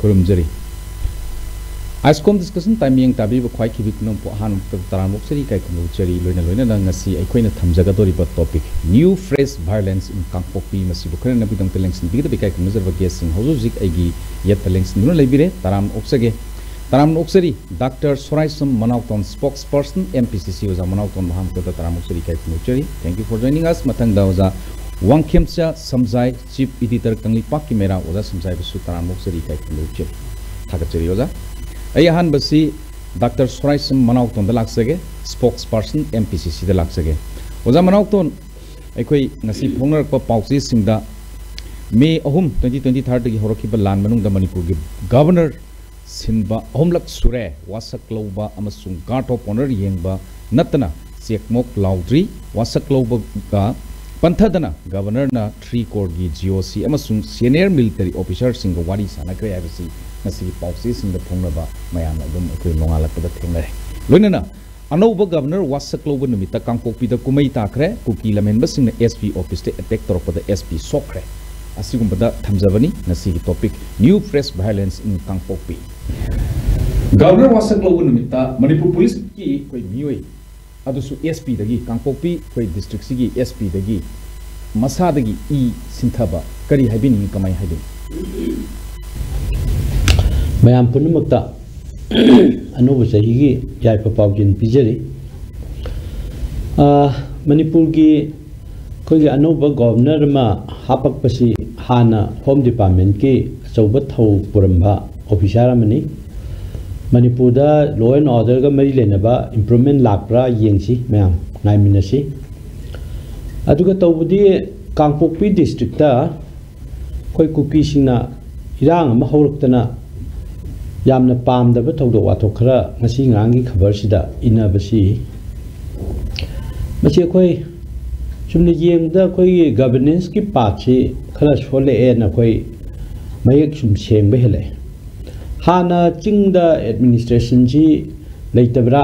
खुरुमजरी आइसकॉम discussion timing ताबी ख्वाई खिबि कुनम हान तरामोक सरी काय खुमुचरी लोइना लोइना ngasi अखोइना थमजगदोरिबा topic new fresh violence in Kangpokpi मसिबु खरना बिदंग तेलेंसन बिगदा बिकाय खुमुजरबा गेसिंग हौजुजिक आइगी यत तेलेंसन नुना लैबिरे ताराम ओक्सगे ताराम ओक्सरी doctor Soraisam Manaoton spokesperson MPCC ओजा मनाउतोन महाम कदा ताराम ओक्सरी काय खुमुचरी thank you for joining us मथंग दा ओजा वांगखेमचा समजाय चीफ एडिटर कंगलिपाक की मेरा ओजा समजाय बसु ताराम ओक्सरी काय खुमुचरी थागचरी ओजा अहन बसी डॉक्टर सोराइसम मनाउतोन लाक्सगे स्पोक्सपर्सन एमपीसीसी दा लाक्सगे ओजा मनाउतोन अखोई ngasi फोंगरक पाउसी सिंगदा मे 2023 की होरखिबा लान मनुंगदा मणिपुर की गवर्नर सिनबा अहमलक सुरे वासक लौबा अमसुंग गार्ड ऑफ ऑनर येंगबा नतना चेकमोक लाउद्री वासक लौबा का पंथदना गवर्नर ना 3 कोर की जीओसी अमसुंग सीनियर मिलिटरी ऑफिसर सिंग वारी सानक्रे आबसी ngasi पाउसी सिंग द फोंगनबा मयाम अदुम अखोई नोंगालकदा थेंगरे लोइनना अनौब गवर्नर वासक लौबा नुमिता कांगपोकपीदा कुमई ताखरे कुकी लमेनबा सिंग एसपी ऑफिस ते अटैक तोरपदा एसपी सोखरे असिगुंबदा थमजबनी ngasi की topic new fresh violence in Kangpokpi governor वासक लौबा नुमिता मणिपुर पुलिस की कोई मियोई अदुसु एसपी दगी कांगपोकपी कोई डिस्ट्रिक्ट सिगी एसपी दगी मसादगी ई सिंथबा करी हाइबिनी कमाई हाइबिनी मयाम पुनमक्ता अनोब सही की याइप पाउजिन पिजरी मणिपुर की कोई अनोब गवर्नर मा हापक पसी हाना होम डिपार्टमेंट की अचौब थौ पुरंबा ऑफिसर मनी मणिपुर दा लॉ एंड ऑर्डर का मरी लेनबा इंप्रूवमेंट लाक्रा येंसी मयाम नाइमिनसी अदुगा तौबदी कांगपोकपी डिस्ट्रिक्ट दा कोई कुकी सिंगना इरांग अमा हौरक्तना यामना पामदबा थौदो वाथोक खरा ngasi ngangi खबर सिदा इनाबसी मचे कोई चुमने येंगदा कोई गवर्नेंस की पार्टी खरा सोले एना कोई मयक सुम सेंबे हेले हाना चिंगदा एडमिनिस्ट्रेशन जी लेतबरा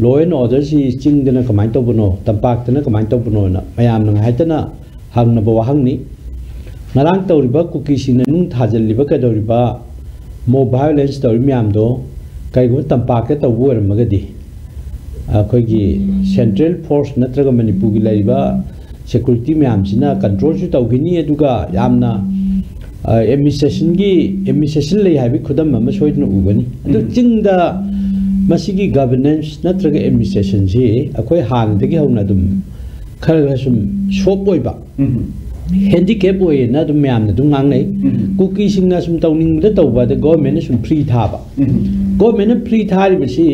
लॉ एंड ऑर्डर जी चिंगदना कमाई तोबनो तंपाक्तना कमाई तोबनो ना मयाम नंग हाइतना हंगनबो वाहंगनी ngarang tawriba kuki singna nung thajaliba kadoriba mo violence tawri myam do kaigo tampak ta tawur magadi akhoi central force natraga manipur gi laiba security myam sina control su tawgini aduga yamna administration lei haibi khudam ma soidna ubani adu chingda masigi governance natraga administration ji akhoi han dagi hauna dum khara sum shop oiba handicap way na dum myam na dum ngang nei kuki singna sum tawning da tawba da government sum free thaba government free thari bisi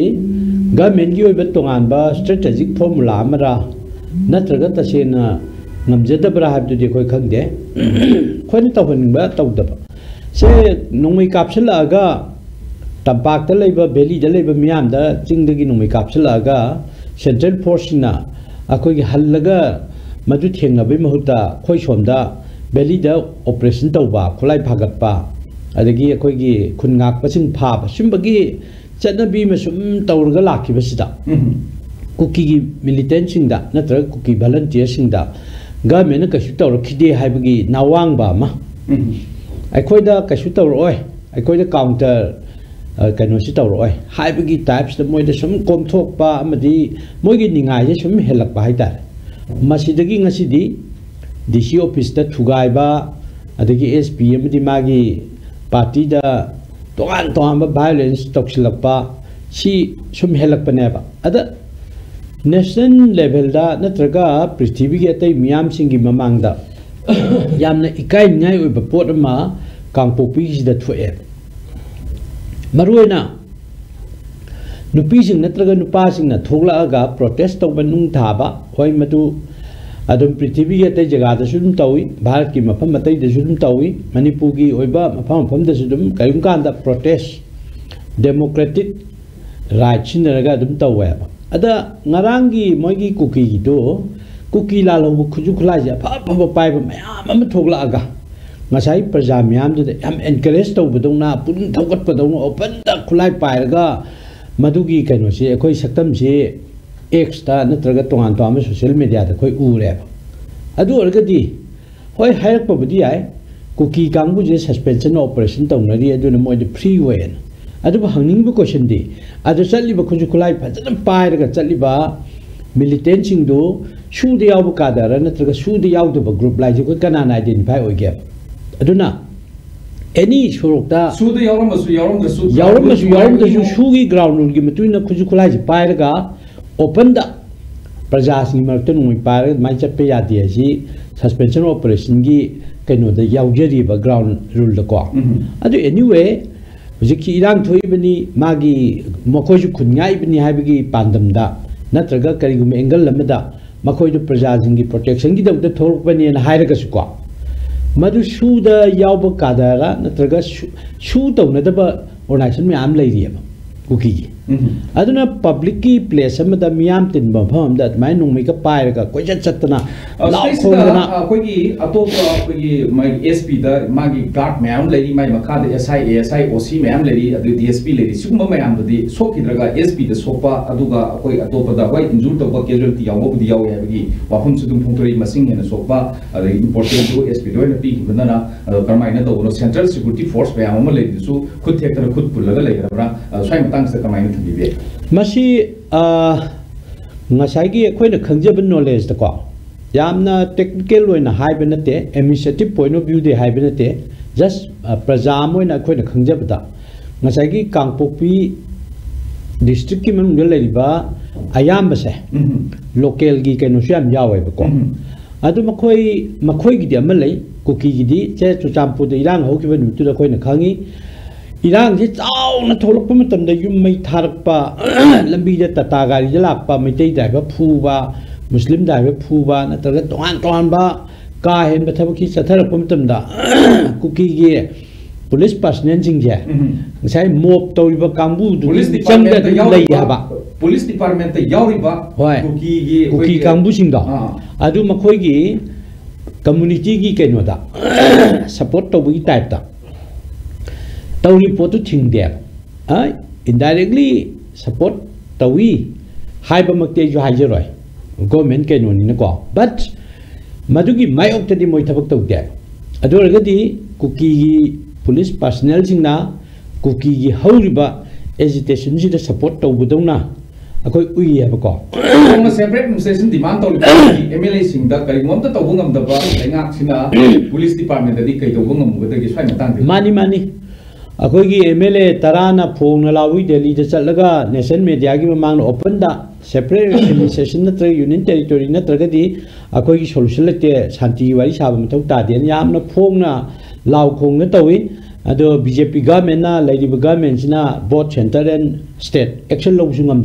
government gi oiba tongan ba strategic formula amara natraga tasena ngamjada bra habdu de koi khangde khoin tawhon ba tawdaba se nongmai kapsala aga tampak ta leiba valley da leiba myam da chingdagi nongmai kapsala aga central force na akoi gi hallaga मधु थेंगनबे महुता खोई सोमदा बेलीदा operation तौबा खुलाई फागतपा अदगी अखोइगी खुनगाक पसिंग फाब सिंबगी चनबी मसुम तौरगा लाखिबसिदा कुकी की मिलिटेंट सिंगदा नत्र कुकी वॉलंटियर सिंगदा गवर्नमेंट कशु तौरखिदे हाइबगी नावांगबा मा अखोइदा कशु तौरओय अखोइदा काउंटर कनोसि तौरओय हाइबगी टाइप्स द मोइदा सम कोमथोकपा अमदी मोइगी निंगाइ सम हेलकपा हाइतार मसीदगी ngasi DC office da thugaiba adagi SPM di magi party da toan ba violence toksilakpa si sum helakpane ba ada national level da natraga prithvi gi atai miyam singi mamang da yamna ikai ngai oi ba pot ma kangpopi si da thue maruina nupi sing natraga nupa sing na thogla aga protest to banung thaba hoi madu adum prithvi ge te jaga da sudum tawi bharat ki mafam matai da sudum tawi manipur gi oiba mafam da sudum kayum kan da protest democratic right sinaraga dum tawa ada ngarangi moigi kuki gi do kuki la lo khuju khulai ja pha pha pai ba mayam am thogla aga ngasai praja myam de am encourage to budong na pun thogat padong open da khulai pai ga मधुगी कनो से अखोई सक्तम से x ता नत्रगा तोंगान तोंगान social media दा कोई उरे अदु अरगदी होय हायरक पबदी आय kuki kangbu je suspension operation tawnari aduna moi de free way adu hangning bu question di adu chatli ba khuju khulai phajana pai ra chatli ba militant sing do shu de yaw ka dara natraga shu de yaw do group lai ju kana na identify oige aduna any shurukta su de yaw ma su shu gi ground rule gi matuina khuju khulai ji pai ra open da praja sing marta nui pai ra mai chat pe ya di ji suspension operation gi kaino da yaw jeri ba ground rule da ko adu anyway Jiki irang thoi bani magi makoi ju khungai bani haibigi pandamda natraga karigum angle lamada makoi ju praja jingi protection gi da thoruk bani na hairaga su ko madu shu da yawba kadara natraga shu tawna da ba organization mi am lai ri ba kuki aduna public ki place amada miyam tin ba pham da mai nung mi ka pai ga koi chatna la khona koi gi atop koi gi mai SP da magi guard mayam lai mai makha da SI ASI OC mayam lai adu DSP lai sugma mayam da sok hidraga SP da sopa aduga koi atop da koi injure to ba casualty yaw bu di yaw ya gi wafum sudum phongtori masing hena sopa important to SP do na pi banana karmai na do central security force mayam ma lai su khud thek tar khud pulaga lai ra swai matang sa karmai Masi ngasai gi khoina khangjaba knowledge da ko yamna technical loina haiba nate administrative point of view de haiba nate just praja moina khoina khangjaba da ngasai gi kangpokpi district ki manung de leriba ayam ba se local gi kaino syam yawe ba ko adu makhoi gi de amalai kuki gi di che chuchampu de irang ho ki ba nu tu da khoina khangi irang ji chau na tholok pa matam da yum mai tharak pa lambi da tata gari da lak pa mai tei da ba phu ba muslim da ba phu ba na tar ton ba ka hen ba thab ki satharak pa matam da kuki gi police personnel jing je sai mop to ba kambu du chang da lai ha ba police department ta yauri ba kuki kambu sing da adu makhoi gi community gi kaino da support to bi type da tau report to thing there indirectly support tawi haiba makte ju hajeroi government ke noni na ko but madugi mai okta di moi thabak tau de adu ragadi kuki police personnel jingna kuki gi hauriba agitation ji da support tau budona akoi ui ya ba ko ma separate session demand tau MLA sing da kai ngom ta tau ngam da ba ngak sina police department da di kai tau ngam ga da gi swai matang mani अखोगी MLA Tarana Phong लावी Delhi the चलगा national media की मांग open दा separate administration नत्र union territory नत्रगदी अखोगी solution लेते शांति वाली साब मथौ तादेन यामना फोंगना लाव खोंग न तवी अदो बीजेपी गवर्नमेंट ना लेडी गवर्नमेंट सिना both centre and state action लौसु ngam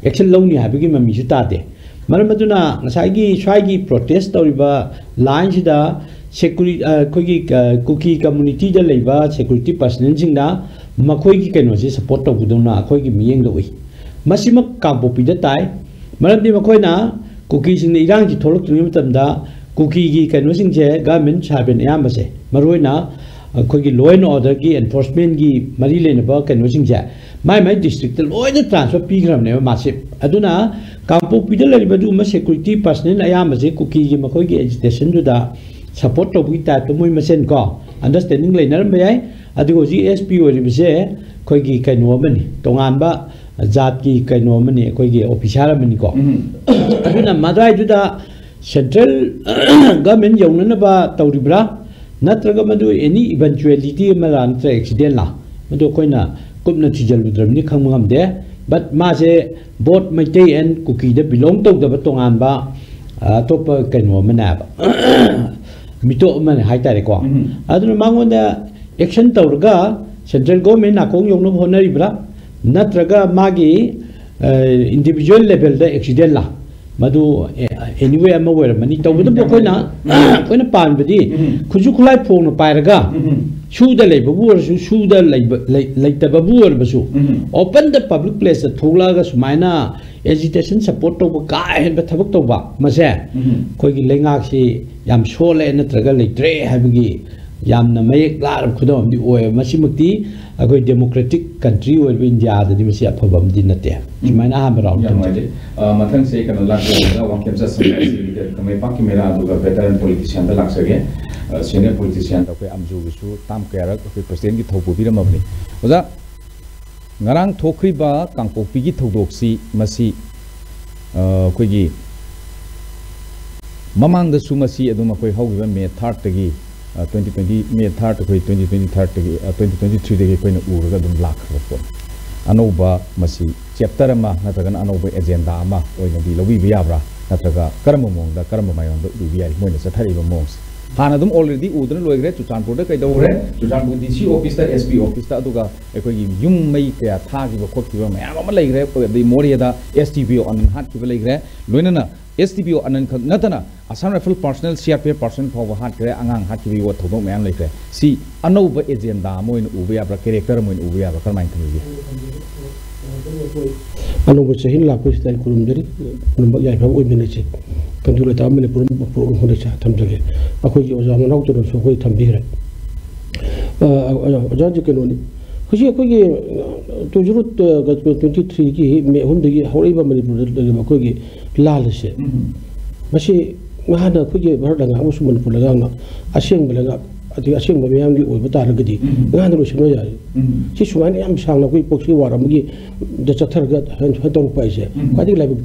एक्शन लौनी हाबिगी ममीसु तादे मरमदुना ngसाigi स्वाigi प्रोटेस्ट तौरिबा लाइन सिदा security kuki community da leiba security personnel jingna makhoi gi kaino se support to budona akhoi gi miyeng do wi masima kampopi da tai maramdi makhoi na kuki sing ne irang ji tholok tu matam da kuki gi kaino sing je government servant ayam ba se maroi na akhoi gi law and order gi enforcement gi mari le na ba kaino sing je mai district loi na transfer pi gram ne ma se aduna kampopi da leiba du ma security personnel ayam ba se kuki gi makhoi gi agitation du da support to bi ta to moi masen ko understanding le nar mai adigo ji SP ori bi se khoi gi kaino mani tongan ba jat ki kaino mani khoi gi officer mani ko aduna madai du da central government yong na ba tawribra natraga madu any eventuality maran tra accident la madu koina kupna thijal budram ni khangam de but ma se both mai and kuki da belong to da tongan ba top kaino mana ba mito man hai tare ko aduna mangonda action tawrga central government na kong yong no honari bra natraga magi individual level da accident la madu anyway am aware mani tawbuda bo koina pan badi khuju khulai phong no pairaga shu da leiba bu shu da leita babu or basu open the public place thogla ga sumaina agitation support to ka hen ba thabak to ba mase koi gi lengak si yam shole natraga leitre habigi यामना मयेक लारब खुदम दि ओय मसिमक्ति अखोय democratic country ओय India दि मसि अफबम दि नते सुमाइना हा बराउ मथंग से कनो लाग वाक्यम जसम कमे पाकि मेरा दुगा वेटरन पॉलिटिशियन द लाक्सगे सीनियर पॉलिटिशियन द कोई अमजु बिसु ताम केरक कोई प्रेसिडेंट की थौपु बिरमबनी ओजा ngarang thokriba kangpokpi gi thodoksi masi koigi mamang da sumasi aduma koi haugiba me 3rd tagi 2020 me 3rd koi 2023 tagi 2023 dagi koi na uraga dum lakhra pon anoba masi chapter ama natagan anoba agenda ama oina di lobi biyabra nataga karma mongda karma mayon do bi yari moina sathari ba mongs हाँ अदम already उधर लोगे चुचानपुर कई दौरे चुचानपुर DC office SP office अखोई यूम मई क्या थाब खोब मैम लेग्रे मोरियद STPO अनन हाटब लेग्रे लोनना STPO अनन नतना Assam rifle personnel CRPF personnel फाव हाटग्रे आंगां हाटबी वो थोदों मैम लेग्रे सी अनौब एजेंडा मोइन उबे याब्रा कैरेक्टर मोइन उबे याब्रा करमाइन थमिगे अनौब चहिन लाखो स्टाइल कुरुमजरी कुरुम याइ फाव ओइमिने चे कंट्रोल ता मने पुरुम होने चा थमजगे अखोई ओजा मनाउ तो सो कोई थमबिरे ओजा जे केनोनी खुशी अखोई तो जरूरत 23 की मे हुंदगी हौरिबा मणिपुर दगे अखोई लाल से मसी ngahana khuje bharda nga musu manipur laga nga aseng balaga ati aseng ba meyam gi oiba taragadi ngahana ro sino ya si suman yam sangna koi poksi waram gi da chathar ga han tor paise khadi laibuk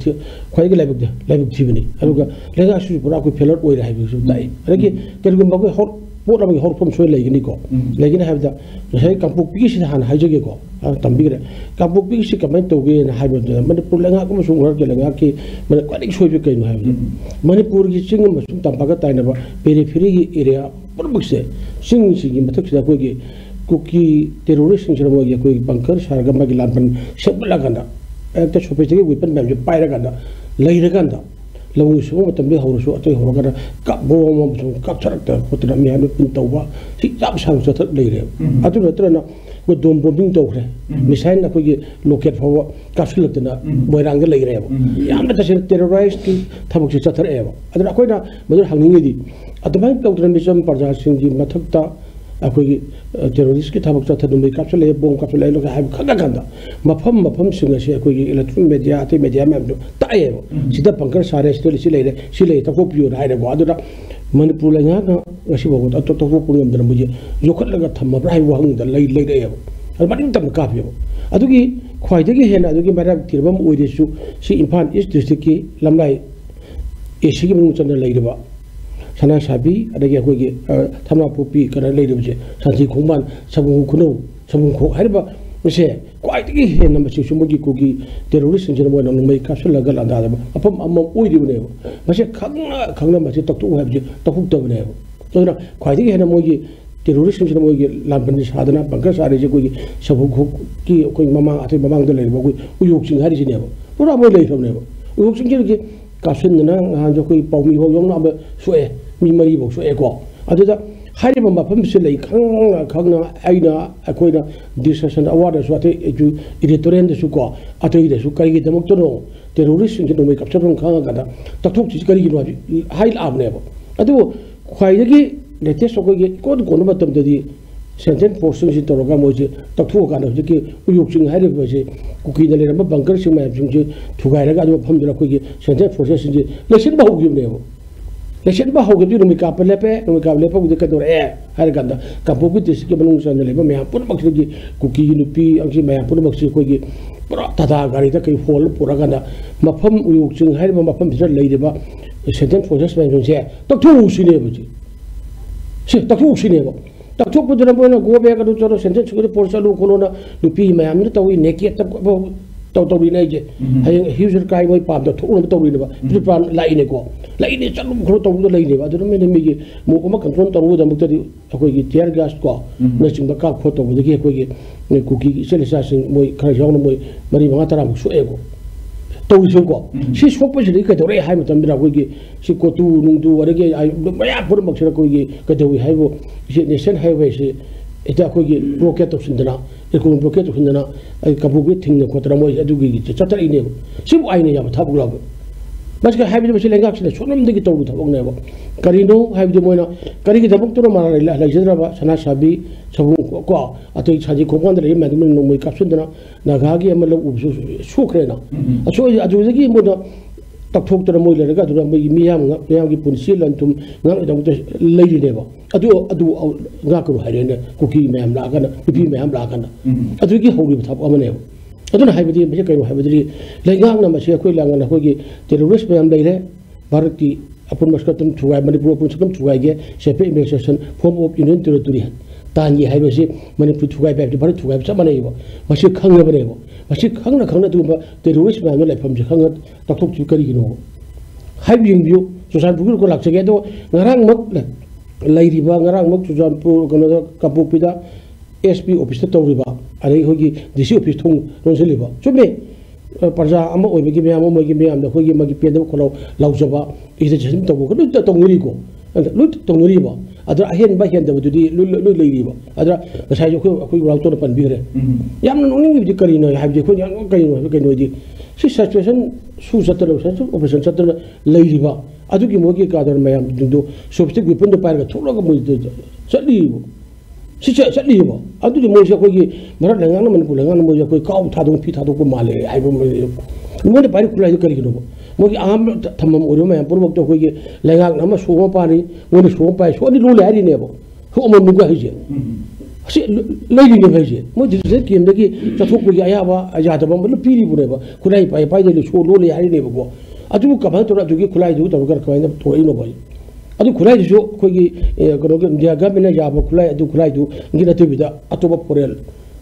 thi bani aluga lega su pura koi failure oi rai bi su dai ragi tergum ba koi hor pura ba hor pom soi legini ko legini habda sai kampuk pi si han haijege ko tambigre kampuk pi si kamai toge na haiba manipur laga ko musu ngor ke laga ki man kwadi soi bi kai no haiba manipur gi ching musu tampaga taina ba periphery gi area purbukse sing gi mathak sa ko gi kuki terrorist sing jero gi ko bunker sargama gi lampan sebla ganda ekta sophisticated weapon mem jo paira ganda leira ganda lawu su matambi hawru atoi horogara kapbo mo kap charakta putra mi hanu pin tawba si jab sang sa thak leire atu natrana ko dom bombing tawre misail na ko gi loket fawa kapsul tana moirang ga leire yamna ta terrorist ki thabuk si chathar eba adra koina madur hangni di admai tawtra misam parja sing ji mathakta अखोई terrorist की थबक चथदुम कापसले बोम कापसले लोग हाब खगा गंदा मफम सिंग से अखोई electronic media अते media में ताएबो सिदा पंकर सारे स्टोरी सिले तको पियो हाइरे गो अदुदा मणिपुर लंगा गसी बगो तो तो पुंगम दन मुजे योखत लगा थम ब्राइ वहंग द लई लेरेबो अल मटिम तम कापियो अदुगी ख्वाइदगी हेना अदुगी मारा तिरबम ओइदेसु सि इम्फाल ईस्ट डिस्ट्रिक्ट की लमलाई एसी की मुंग चन लेइरबा sana sabi adagi akhoi thamna popi kara leiribje sanji khongban sabung khuno sabung kho hariba mase kwaitigi he number si sumogi kogi terrorist sinjena mo nang mai kapsul lagal anda apam amma oiribne mase khangna mase taktu habje takuk tabne to na kwaitigi he na mogi terrorist sinjena mogi lampan sadana bangka sare je kogi sabung kho ki koi mama ate mamang de leirbo koi uyok sing hari jine pura mo leirobne uyok sing je kapsul na ha jo koi paumi ho yong na ba sue mi mari bo so eko aduda hariba mafam se lei khangna aina akoina discussion award so ate eju editorial de su ko ate ide su kari de mok tono terrorist ngi no me capture khanga kada takthok chi kari gi no hail abne bo adu khwai gi latest so gi ko ko no batam de sentence portion ji toroga moje takthok kana ji uyuk sing hariba je kuki de le ba bunker sing ma sing ji thugai ra ga jo pham jira ko gi sentence portion ji lesson ba ho gi ne bo लेकिन बा होगे जो रुमी कापले पे उधर का दौर हर गंदा कापो की देश के बनूंग संजले में मैं पूर्ण मक्सद की कुकी नुपी अंशी मैं पूर्ण मक्सद कोई की पूरा तथा गाड़ी तक कई फॉल पूरा गंदा मफम उयुक्सिंग हर मफम भीतर ले देबा सेंटेंस प्रोसेस में जो से तक उसीने बजी से तक उसीने बो तक पुदर बोना गो बे का चलो सेंटेंस को पोर्सलु कोलोना नुपी मैं हमने तो वी नेकी तक तो भी नहीं जे है ह्यूजर काय वही पाप तो उन तो भी नहीं बा लाइन को लाइन चलो खरो तो तो लाइन बा तो मैंने मेगी मो को कंट्रोल तो वो दम तरी अखोई की टियर गैस को नचिंग का फोटो बदगी अखोई की कुकी सेलिसा सिंग मोय खर जाउन मोय मरी मंगा तरा मुसु एगो तो इसो को सी सोप जरी के दरे हाय मतम बिरा कोई की सी कोतु नुंदु अरगे मया पुर मक्सर कोई की कदोई हायबो नेशन हाईवे से इता कोई की ब्लॉकेट तो सिंदना एकून ब्लॉकेट हिंदना कबुगी थिंग को तरा मोय अदुगी चतर इने सिब आइने या था बुला mas ka habi basi lengak sile sonam de ki tawdu thabok ne ba karino habi moina kari ki thabok to ma la jidra ba sana sabi sabu ko atoi chaji ko kon de ma de no moi kapsun dana na ga gi amalo u su khre na aso aju de ki mo da tak thok to moi le ga dura mai mi yam gi punsi lan tum ngam da lei de ba adu nga ko ha ne ku ki me am la ga na pi me am la ga na adu ki hori thab amane aduna haibadi me kai haibadi lengang na ma se khoi lang na khoi gi terrorist me am dai re bharat ki apun maskatum thuai manipur apun sakum thuai ge sepe immigration form of union territory tan yi haibe si manipur thuai ba bharat thuai sa manai ba ma se khang na ba ne ba ma se khang na tu ba terrorist me am la pham je khang tak thok chu kari gi no haib ying biu so san bugur ko lak se ge do ngarang mak lai ri ba ngarang mak chu jan pu ko no kapu pida SP office to riba ari hogi DC office thong ron se liba chume parja ama oi begi me ama mo gi me am da hogi magi pendam kholo laujaba ise jesim to ko lu to nguri ko lu to nguri ba adra hen ba hen da dudi lu lei riba adra sai jo ko raw to pan bi re yam no ni bi kari no ha bi ko yang kai no di si situation su satalo sa operation satalo lei riba adu ki mo gi ka dar mayam du so pti gu pun do par ga tholo ga mo chali si chali ba adu di mo se ko gi mara lengang na man ko lengang na mo ko ka tha dong phi tha dong ko male ai bo mo de pari kula kari no mo gi am thamam oro ma pur bok to ko gi lengang na ma so ma pani mo ni so pa so di lu le ari ne bo ho mo nu ga hi je si lei ni ne je mo di se ki ndagi cha thuk ko gi aya ba aja da ba mo pi ri bu ne ba kulai pai de so lo le ari ne bo adu ka ba to adu gi kulai du to ga ka ne to ino ba adu kulai du ko gi ko ga dia ga bena ya ba kulai adu kulai du ngi na te bi da atoba porel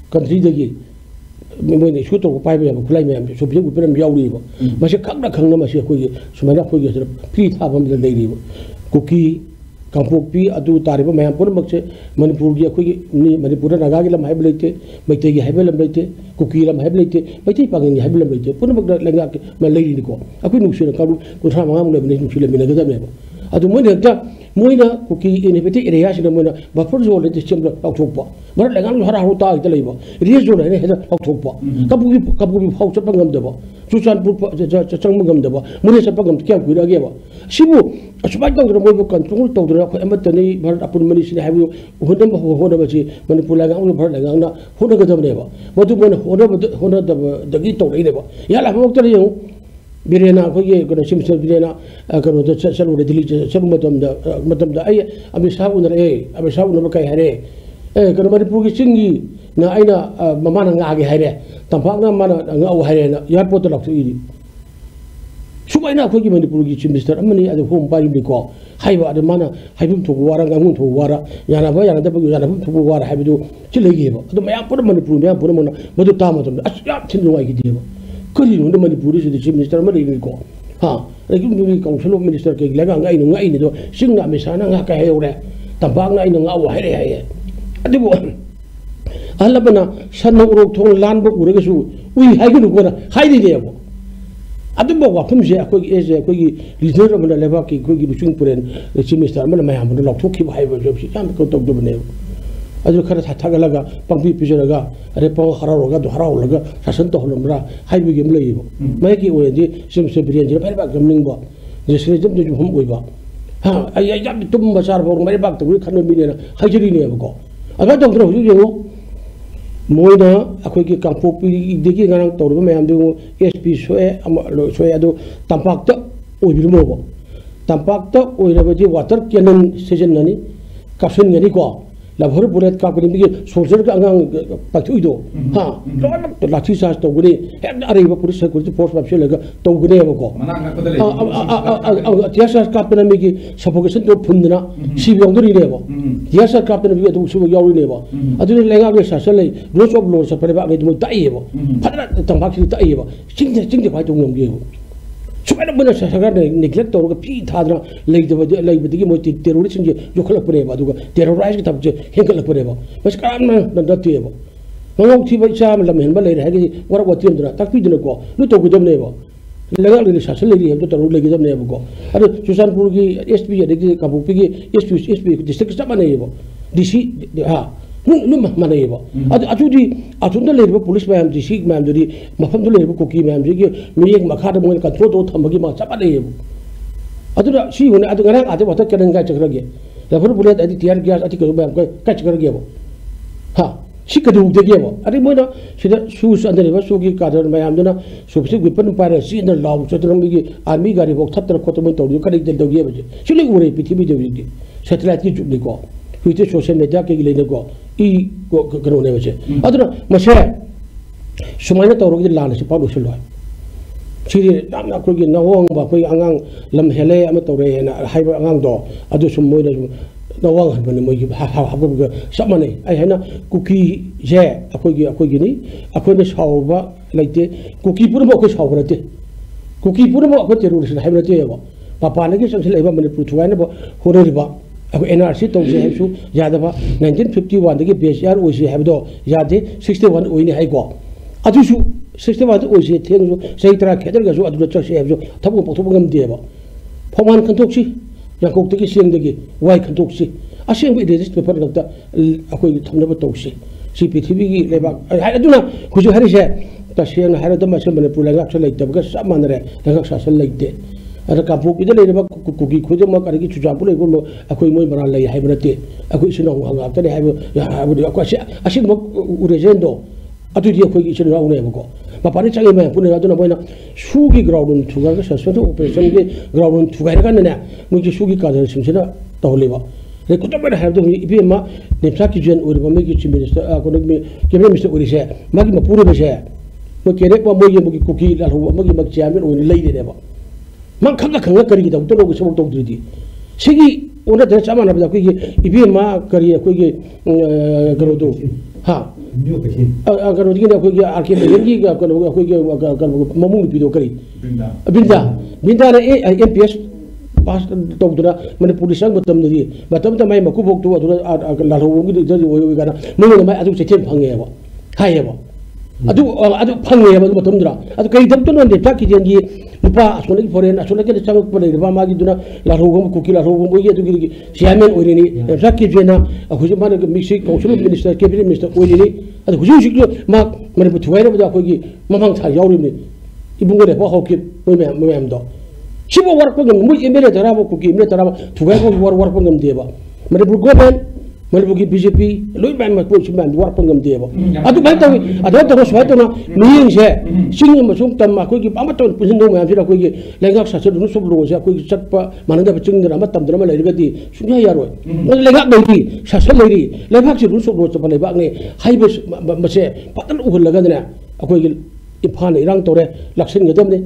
country de gi mo ne shu to ko pai ba kulai me so bi bu pera mi yaw ri ba ma se khang na ma se ko gi suma na ko gi pri tha ba mi le ri ba ko ki kampok pi adu tari ba ma pur mak se manipur gi ko gi ni manipur na ga gi lam hai blete mai te gi hai lam blete ko ki lam hai blete mai te pa gi hai lam blete pur mak la ga ma le ri ko aku nu se ka ko tha ma ngam le ni su le mi na ga me ba adu mo ne ta moina ko ki ene bete area sina moina ba for zo le te chim la thok pa mar la ngal hara hu ta ita le ba ri zo ne he thok pa ka bu phau cha pangam da ba chu chan pu cha chang mangam da ba mo ne cha pangam kya ku ra ge ba sibu asba dang ro mo bu control to do ko emat ni bharat apun mani sina habu hodam ba hoda ba chi manipur la ga ang bharat la ga na hoda ga da ne ba mo tu mo hoda da gi to re ba ya la mo ta le birena ko ye ko sim sim birena ko do chalu de dili chalu matam da ai abi sabu na abi sabu na kai hare ko mari pu gi singi na aina mama na nga gi hare tampak na mana nga au hare na airport lak iri subai na ko gi mani pu gi chief minister amani adu home bari bi ko haiba adu mana haibum to wara nga ngun to wara yana ba yana da bu yana bu to wara haibu chilegi ba adu maya pu mani pu maya pu mona madu tama to asya tin lo ai gi ba kuri no mani puri se chief minister ma ri ko ha lagi ni council of minister ke laga ngai no ngai ni do singna me sana nga ka heure tabang ngai no nga wa here haye adibo alabana sanna urok thong lan bo ure su ui hai gu ko na hai ri de bo adibo wa phum je ko gi je ko gi leader ma leba ki ko gi chung puren chief minister ma ma ma lok thok ki hai bo job si am ko tok do ne adu khara tha ga laga pangpi pijaraga are pang khara roga do hara laga sasan to holomra haibu gem lei bo mai ki oye ji sim se brian ji phai ba gam ning bo je sre jam ju hom oi ba ha ai jam tum ba sar bo mai ba to khan mi ne na hajri ne ba ko aga dong tro ju yo moina akoi ki kampo pi de ki ngang to ro ma am du sp soe am lo soe adu tampak to oi bi mo bo tampak to oi ra ba ji water cannon season nani kapsun ngani ko la bhor buret ka kuni bi soldier ka angang pathui do ha to lathi sas to gune are ba puris security force bapse lega to gune ba ko tiasa ka pena mi ki suffocation to phundna si bi ngori ne ba tiasa ka pena bi to su yawi ne ba adu ne lenga ge sas le rose of lord sa pare ba ge mo tai ba phadra tang ba ki tai ba sing de phai to ngom ge subai na bana sa ga neglect to ga pi thadra lei de gi mo terrorist je jo khala pare ba du ga terrorize ki tab je hengkal pare ba bas kam na da ti ba ngok thi ba cha lam hen ba le ha gi war wa ti ndra tak pi dna ko lu to gu dam ne ba lega le sa se le ri to ru le gi dam ne ba ko adu susanpur gi sp je de gi kapu pi gi sp district sa ba ne ba dc ha मानेब अचुद police मैम सी मैम मफम कुकी मैम की मियें मखाद मोन कंट्रोल तो थम्बगी मा चप मानेब सी होने आते वत करें काय चक्रगे रबर बुलेट अति टीआर गैस अति करो मैम काय चक्रगेब हाँ सी कदूदेगेब अरे मोना सिदा शूज अंदर शूगी कादर मैम सूबसे विपन पारे सी लाउ चतरंगी आर्मी गाड़ी बो थत्र खोत मोन तौर कदे दौगे सिले उरे पृथ्वी देवी सैटेलाइट की जुगनीको हुई सोशल मीडिया के लेनेको कौन मसे सूमायन तौर लाने से पाद उसल अखोगी नवंग अखोई आगाम लम हेले तौरे आगाम मोन नवंग हबने मोगी चप माने है कुकी से अखोगी अखोने साब लेते कुकी पूर्व अखोई साब नाते कुकी पूर्व अखोई टेरोरिस्ट है नाते मपान की चंसल मनपुर थुगाइनब होरब NRC तौसे है यादव 1951 की बेसियार ओइसे है यादे 61 ओइने हाइको अदुसु 61 ओइसे थेंगसु सही तरह खेदरगसु अदु चसे है थबु पथु गमदेबा फमान खंतोक्सी याकोक्तगी सेंगदगी वाइ खंतोक्सी असेंग रजिस्टर पेपर लगता अखोई थमनब तौसी सी पृथ्वी की लेबाक अदुना खुजु हरिसे तसेंग हारद मसे मनपुर लेगाक लेतबगा सब मानरे लेगाक सासल लेते कापुकी कुकी खुदम कहीं चुजापू लेब अखोई मोई मरा ले है नाते अखोई हंगाते है उरेजेंदो अखोई इनाउनेबको मपाने चंगे मैं पुनः मोना सूगी ग्राउंड थुगा सस्पेंड ऑपरेशन की ग्राउंड थुगाने मोई सूगी काजरसिंग तौलेब खुद इबेम नेपसा किजन मेरी चीफ मिनिस्टर कैबिनेट मिनिस्टर उरीसे मागी मपूरबसे मोई कैरेक मोई कुकी लाहू chairman लेनेब mang khang khang kari da to logo sabok to di sigi ona da chama na da ko ibi ma kari ko ge garo do ha garo di na ko ge arke de gi ga ko ge mamu bi do kari binda na MPS pass to dura mane police ang batam ta mai maku bok to adura la ro gi de jo ga na mo mai adu che them phange ba hai ba adu phange ba batam dura adu kai dam to no de ta ki jengi lupa asuna foreign asuna ke chang pare ba magi duna la rogum kuki la rogum boye to gi chairman orini rakki jena huju man mixi council minister cabinet minister orini adu huju huju ma mane bu thuai ba ko gi mamang tha yauri ni ibungo de ba hokip moi am do sibo war ko ngam mu emele dara ba kuki emele dara ba thuai ko war ko ngam de ba mane bu government मलबुगी BJP लोई बाय मत पोच ma'am वार पंगम देबो अदु bye Tawi अदो तो स्वाय तो ना मियिंग से सिंग मसुम तम अखोई की पाम तो पुजिन दो मैम सिरा कोई लेंगाक सासे दुनु सब लोग से कोई चटपा मानदा बचिंग दरा मत तम दरा म लेरगदी सुnya यारोय लेंगाक दैती सासे लेरी लेभाक से दुनु सब लोग चपा लेबाक ने हाइबे मसे पतन उहल लगदना अखोई इफान इरांग तोरे लक्षण गदमने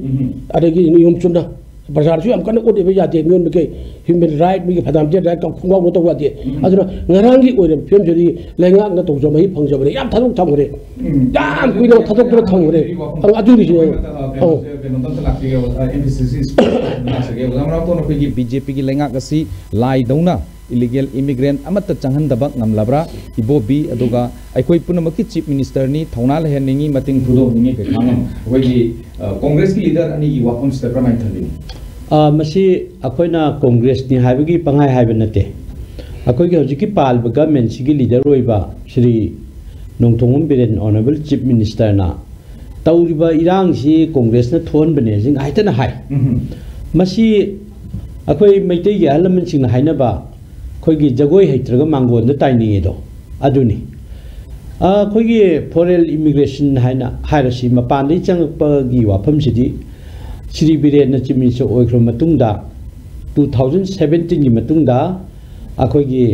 अदगी नियम चुना बाजार से हमकन ओदे बे जाते मियोन के ह्यूमन राइट मी फदाम जे राइट का खुंगाव नो तवादे अदुना ngaraंगी ओरे फिल्म जरी लेंगा न तो जमई फंगजबरे याम थादुक थांगरे याम कुइनो थादुक तो थांगरे अं अदुनि से बीजेपी की लेंगा गसी लाई दौना illegal immigrant amata changhandaba ngamlabra ibobi aduga aikoi punamaki chief minister ni thona leheningi mating thudo ningi ke khangam wagi congress ki leader ani gi wafam step ramai thalini masi akoina congress ni haibagi pangai haiba nate akoi gi hojiki pal government sigi leader roiba shri nongthongum biren honorable chief minister na tawriba irang si congress na thon bane jing haitana hai masi akoi maitai gi alaman sing na hainaba खोगी Jagoi हैत्रग मांगोन ताइनिंगे दो अदुनी खोगी foreign immigration हाइना हाइरसी मपान चंगपगी वाफमसिदी श्री बिरेन चीफ मिनिस्टर ओइख्रो मतुंगदा 2017 की मतुंगदा अखोगी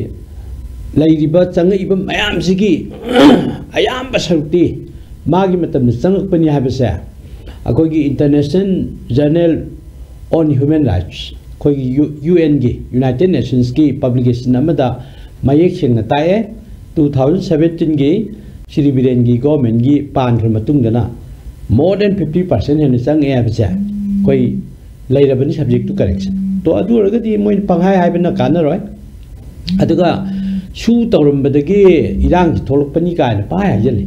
लैरिबा चंगइब मयामसिगी अयाम बसरुती मागी मतम चंगपनी हाबसे अखोगी international journal on human rights UN की United Nations की पब्लिकेशन मयेक सेंगना ताए 2017 की श्री बिरेन की गवर्नमेंट की पानखर मतुंगदना मोर देन 50% हेन चंगे हाबसे कोई लेरबनी सब्जेक्ट टू करेक्शन तो अदु रगदी मोइन पंगाय हाइबना कानरोय अदुगा सु तौरमबदगी इरांग थोलपनी कायन पाय हाजले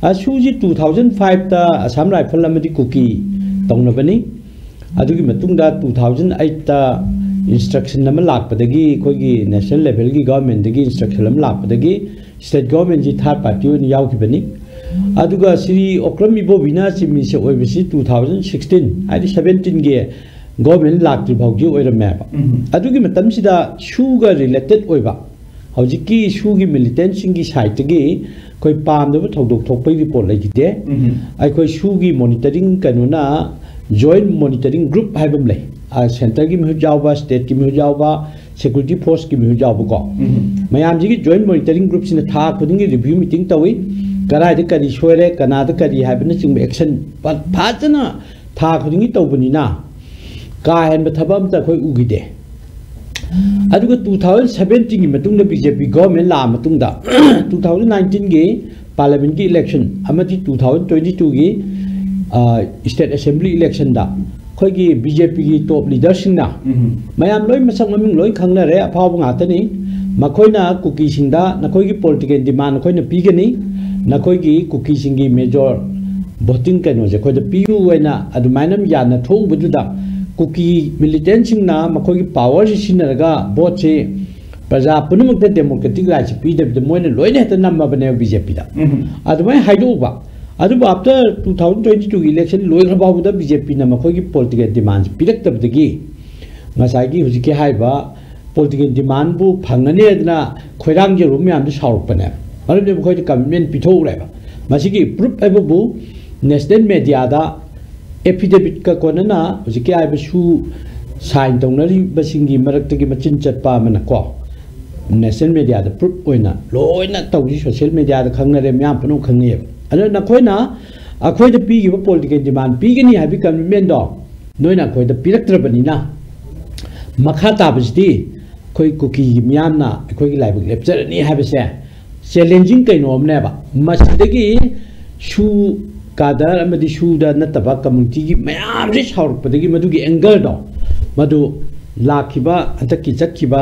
असुजी 2005 ता असम राइफल अमदी कुकी तौनबनी अदुगी मतुंगदा 2008 ता इंस्ट्रक्शन नम लापदगी कोई नेशनल लेवल की government दगी instruction num लापदगी state government ji third party ni yaw ki bani aduga Sri Okram Ibobina Chief Minister oibisi 2016 ai 17 ge government lakti bhauji oirame ba adugi matam sida sugar related oiba hojiki sugi militant singi site ge koi pam da thodok thokpai report lagide ai koi sugi monitoring kanuna joint monitoring group haibam lay center ki mihu jawba state ki mihu jawba security force ki mihu jawba ko mayam ji ki joint monitoring group sina tha khuding review meeting tawi karai de kari soire kana de kari haibna ching action phajana tha khuding tawbani na ka hen ba thabam ta khoi ugide aduga 2017 gi matungda BJP government la matungda 2019 gi parliament gi election amati 2022 gi state assembly election da khoi gi BJP gi top leader singna mayam loi masang maming loi khangna re aphaw nga tani makoina kuki singda nakhoi gi political demand khoina pigani nakhoi gi kuki singi major voting kano je khoi da piu wena adumainam yana thong bududa kuki militant singna makhoi gi power sinaraga vote che praja punumuk da democratic right pdb de moina loine ta namma bane BJP da adumai haidu ba adu after 2022 election loi khababu da BJP na makhoi gi political demand pirak tab dagi ngasai gi hujike haiba political demand bu phangane adna khoirang je rum yam du sauruk bane marum de khoi commitment pitho reba masigi proof abu national media da affidavit ka konana hujike haiba su sign donari basingi maraktagi machin chatpa mana ko national media da proof oina loina tawji social media da khangnare myam panu khangye ano na khoina akhoi da pi gi political demand pi gani habi commitment do noina khoi da piraktrabani na makha ta basti khoi kuki myam na khoi gi live lecture ni habise challenging kai nom ne ba masidagi shu kadar amadi shu da nataba community gi mayam ri saur padagi madu gi angle do madu lakhiba ataki chakhiba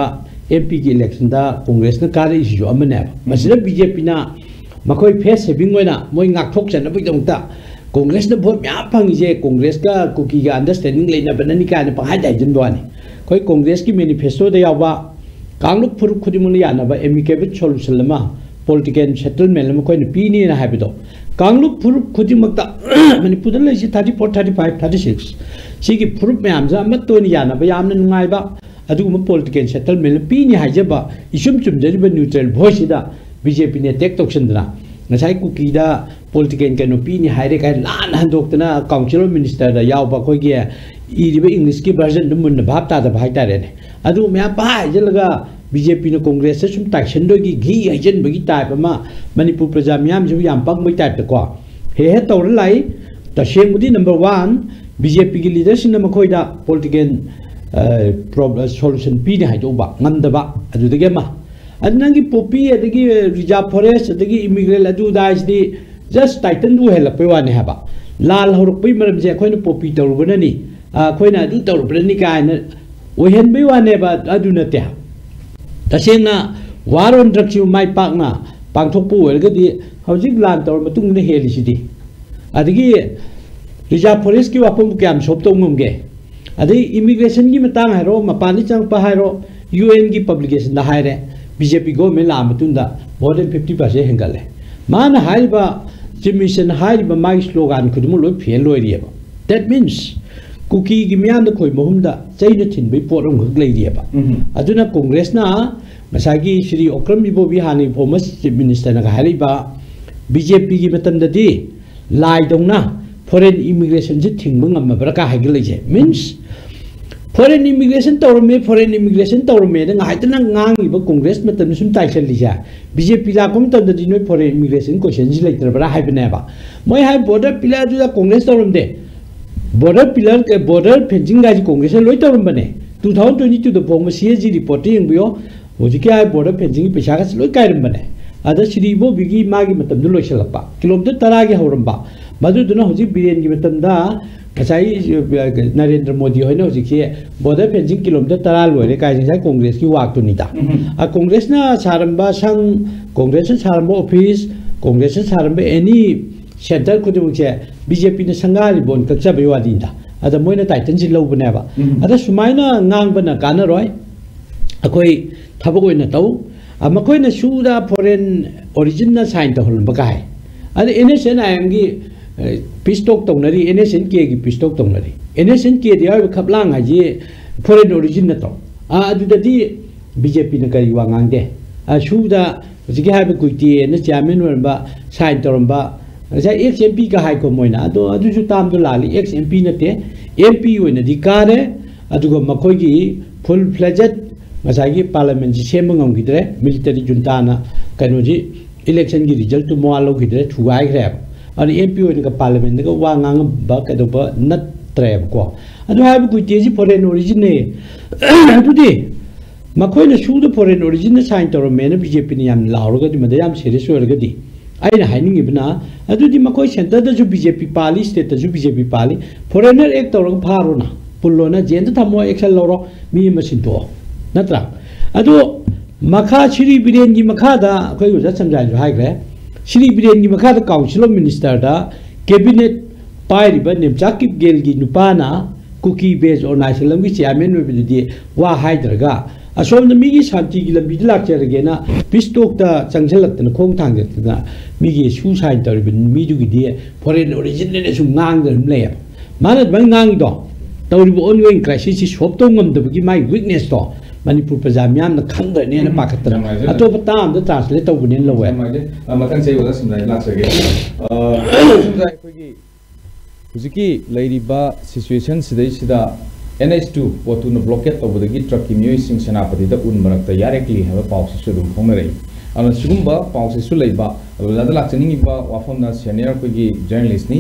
MP gi election da congress na kari issue amane ba masida BJP na makhoi face saving oina moi ngak thok chan abui dongta congress na vote mya phangi je congress ka kuki ga understanding leina banani ka na pangai dai jin bani khoi congress ki manifesto da yawa kangluk phuruk khudimul ya na ba amicable solution lama political settlement lama khoi na pi ni na habido kangluk phuruk khudimakta manipur da lesi 34 35 36 sigi phuruk myam ja matto ni ya na ba yamna nungai ba adu ma political settlement pi ni haijaba isum chum jari ba neutral voice da BJP ne tek toksindna ngasai kuki da political canopy ni haire kai lan handoktana council minister da yaw ba khoi ge iriba english ki version dum mun bhap ta da bhai ta re ne adu mya pa jelaga BJP ne congress sum taction do gi gi ajen bagi type ma manipur praja myam ju yam pak mai type ko he he tor lai ta shemudi number 1 BJP gi leadership na khoi da political problem solution pi ni hai jo ba ngam da ba adu de ge ma adnangi popi adagi reserve forest adagi immigrant adu dais di just titan du hela pe wa ne haba lal horuk pi maram je khoina popi toru banani khoina adu toru banani ka na ohen be wa ne ba adu na te tasena waron drakchi mai pak na pangthok pu ga di hojik lan tor matung ne heli sidi adagi reserve forest ki wapum kyam sop to ngumge adai immigration gi matang hairo mapani chang pa hairo UN gi publication da haire BJP government la matunda more than 50% hengale mana haiba jimission haiba mai slogan kudumu loi phiel loi rieba that means kuki gi myam da khoi mohumda chaina thin bai pot ong khak lei rieba aduna congress na masagi Sri Okram Ibobi hani former chief minister na haiba BJP gi matamda di lai dongna foreign immigration ji thingba ngam ba ka haigale je means foreign immigration tawrme da ngai tana ngangi ba congress matam sum tai chali ja BJP la kom tam da dinoi foreign immigration question ji laitra bara haibne ba moi hai border pillar ju da congress tawrum de border pillar ke border fencing ga ji congress loi tawrum bane 2022 da phom CAG reporting bio hoji ke hai border fencing pesa ga loi kairum bane ada Sri Bo bigi magi matam du loi salapa kilometer 10 ge horum ba madu duna hoji biren gi matam da kasai Narendra Modi hoina hojiki border fencing kilometer 10 loire kai sai congress ki wak tu ni da a congress na saramba sang congress saramba office congress saramba any center kudu che BJP na sangari bon kakcha be wadi da ada moina titan ji lo bane ba ada sumaina ngang bana kana roi akoi thabok oina tau मखोइना सुदा foreign origin ना sign तो हलन बकाय अरे एनएसएन IM की piece talk तौनरी एनएसएन के की piece talk तौनरी एनएसएन के दिया खपलांग हाजी फॉरेन ओरिजिन न तो अदुददी बीजेपी न करी वांगांदे सुदा जिके हाबे कुइती न चेयरमैन वरबा साइन तोरबा अच्छा एक्स एमपी का हाई को मोइना अदो अदुजु ताम तो लाली एक्स एमपी नते एमपी ओइना दिकारे अदुगो मखोइगी फुल फ्लेजेड मसागी पार्लियामेंट जी सेम ngomgidre मिलिटरी जुंता ना कनोजी इलेक्शन की रिजल्ट तो मोआलो गिदरे थुगाई ग्रे और एमपी ओइना का पार्लियामेंट का वांगांग बा कदोबा नत्रे को अदो हाबे कुइती फॉरेन ओरिजिन ने अदुदी मखोइना सुदु फॉरेन ओरिजिन साइन तोर मेन बीजेपी ने याम लाउरगा दि मदयाम सीरियस ओरगदी आइना हाइनिंगिबना अदुदी मखोइ सेंटर दा जो बीजेपी पाली स्टेट दा जो बीजेपी पाली फॉरेनर एक तोर फारोना पुल्लोना जेंद थमो एक्शन लौरो मी मसिन तो नत्रा अदो मखा श्री बिरेन की मखा दा कोई उजा समझाय जो हाइग्रे श्री बिरेन की मखा दा काउंसिल ऑफ मिनिस्टर दा कैबिनेट पाइरिबा नेमचाकिप गेल की नुपाना कुकी बेज ऑर्गेनाइजेशन की चेयरमैन वेबिदि वा हाइद्रगा असोम मीगी शांति की लंबी लाक्चरगेना पिस्टोक दा चंगजलतन खोंग थांगतना मीगी सुसाइन तरिब मीदुगी फॉरेन ओरिजिन ने सु ngang ले माने बंग ngang दो तौरिब ऑनगोइंग क्राइसिस सोप तो ngमदबगी माइ वीकनेस तो मणिपुर प्रजा म्याम न खंगने न पाखतरा अतोप ताम द ट्रांसलेट तौबने लवे मथंग से ओदा सिमलाय लाक्सगे सिमलाय कोगी हुजिकी लैरिबा सिचुएशन सिदा NH2 पोतुन ब्लॉकेट तौबदगी ट्रक की मियोइ सिंह सेनापति द उन मरक्ता यारेक्ली हबा पाउसे सुदुम फोंगरै अन सिगुम्बा पाउसे सुलैबा लदा लाक्चनिंगिबा वाफमना सीनियर कोगी जर्नलिस्ट नि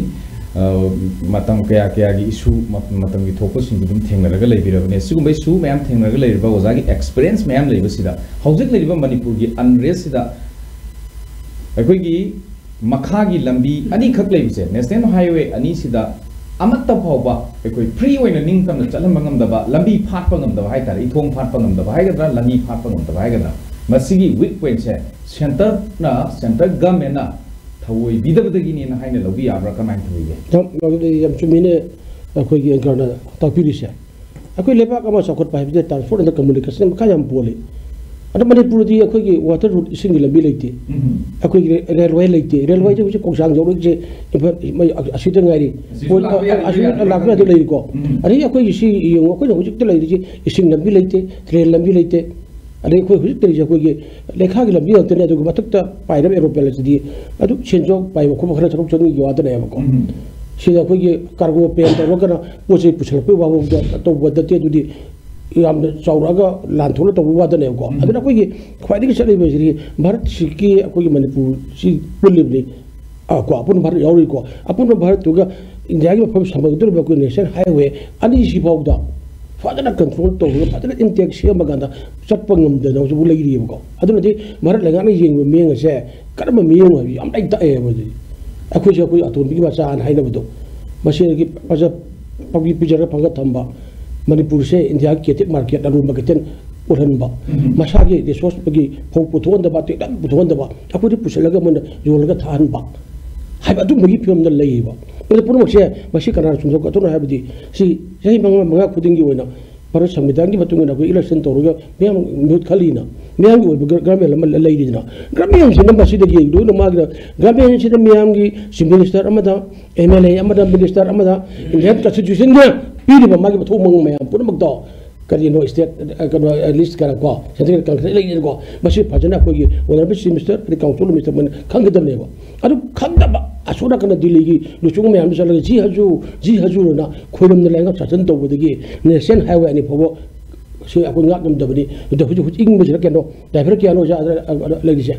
मतम कया कया की इशू मतम की थोको सिंग दुम थेंगरगा लैबिरबने सिगुम्बा इशू मैम थेंगरगा लैबिरबा ओजागी एक्सपीरियंस मैम लैबसिदा हौजिक लैबिबा मणिपुर की अनरेस्ट सिदा अखोगी मखागी लंबी अनी खक लैबिसे नेशनल हाईवे अनी सिदा अमत्ता फाउबा अखोई फ्री ओइना निंगतम चलम ngमदबा लंबी फाटपा ngमदबा हाइतार इथोंग फाटपा ngमदबा हाइगद्रा लंबी फाटपा ngमदबा हाइगद्रा मसिगी वीक पॉइंट से सेंटर गवर्नमेंट ना थवोई बिदबदगिनी ना हाइने लबी याब्रा कमाइन थोइगे तो यम चुमिने अखोगी एंकरना तापिरिसे अखोई लेबा कमा सखोट पाइबे ट्रांसपोर्ट एंड कम्युनिकेशन का यम बोले अद मणिपुर दी अखोगी वाटर रूट इसिंग लंबी लेते अखोगी रेलवे लेते रेलवे जो कोंसांग जो जे असिद ngairi असिद लाखना तो लेई को अरे अखोगी सी यंग अखोई हुजिक तो लेई इसिंग लंबी लेते ट्रेन लंबी लेते अरे अखोई हुजिक तरी अखोगी लेखा की लंबी होते ने तो मतकता पाइरब एरोप्लेन दी अदु सेंजो पाइबो को खरा चरुक चरुक यादने को सिदा अखोगी कार्गो पेन तो कना पोचे पुछल पे बाबू तो बदते दुदी याम चौरागा लांथोल तो वादने को अदना कोई ख्वाइदगी चले बेजरी भारत की कोई मणिपुर सी पुलिबनी को अपन भारत यावरी को अपन भारत तुगा इंडिया की फम समग्र बको नेशनल हाईवे अनि सी फाउदा फादना कंट्रोल तो फादना इंटेक से मगंदा चप्प ngमदे न जो लेगिरी को अदना दि भारत लेगाने येंग मेंग से करम मेंग हबी हम लाइक ताए बदि अखोई से कोई अतोन बिगी बचा आन हाइनबदो मसे की पजा पगी पिजर फंगा थंबा मणिपुर से इंडिया के मार्केट अरु मार्केट उरहनबा मसा की रिसोर्स की फो पुथोंदबा तेदम पुथोंदबा अखोई पुसलगा मन योलगा थाहनबा हाइबा अदु मगी फिल्म द लेइबा तो पुरमक से मसी कनार सुंजो का तो हाइबदी सी जही मंगा खुदिंगी होइना भारत संविधान की मतुंगना को इलेक्शन तौरगा मैम म्यूट खलीना मैम की ग्रामीण लम लेइदिना ग्रामीण से नंबर से दगी दो मागरा ग्रामीण से मैम की चीफ मिनिस्टर अमदा एमएलए अमदा मिनिस्टर अमदा इंडियन कॉन्स्टिट्यूशन के पीरिबा मागी बथो मंग मैम पुरमक दो करिनो स्टेट कनो लिस्ट करा को सेंट्रल काउंसिल लेगिन को मसी फजना कोगी honourable chief minister the council minister मन खंगदबनेबा अदु खंगदबा असुरा कना दिल्ली की लुचुंग मैम चलगे जी हजूर ना खोरम ने लेंगा चाचन तौबदगी नेशनल हाईवे नि फबो से अको ngam दबनी तो हुजु हुजु इंग बजरा केनो ड्राइवर केनो जा लगिसे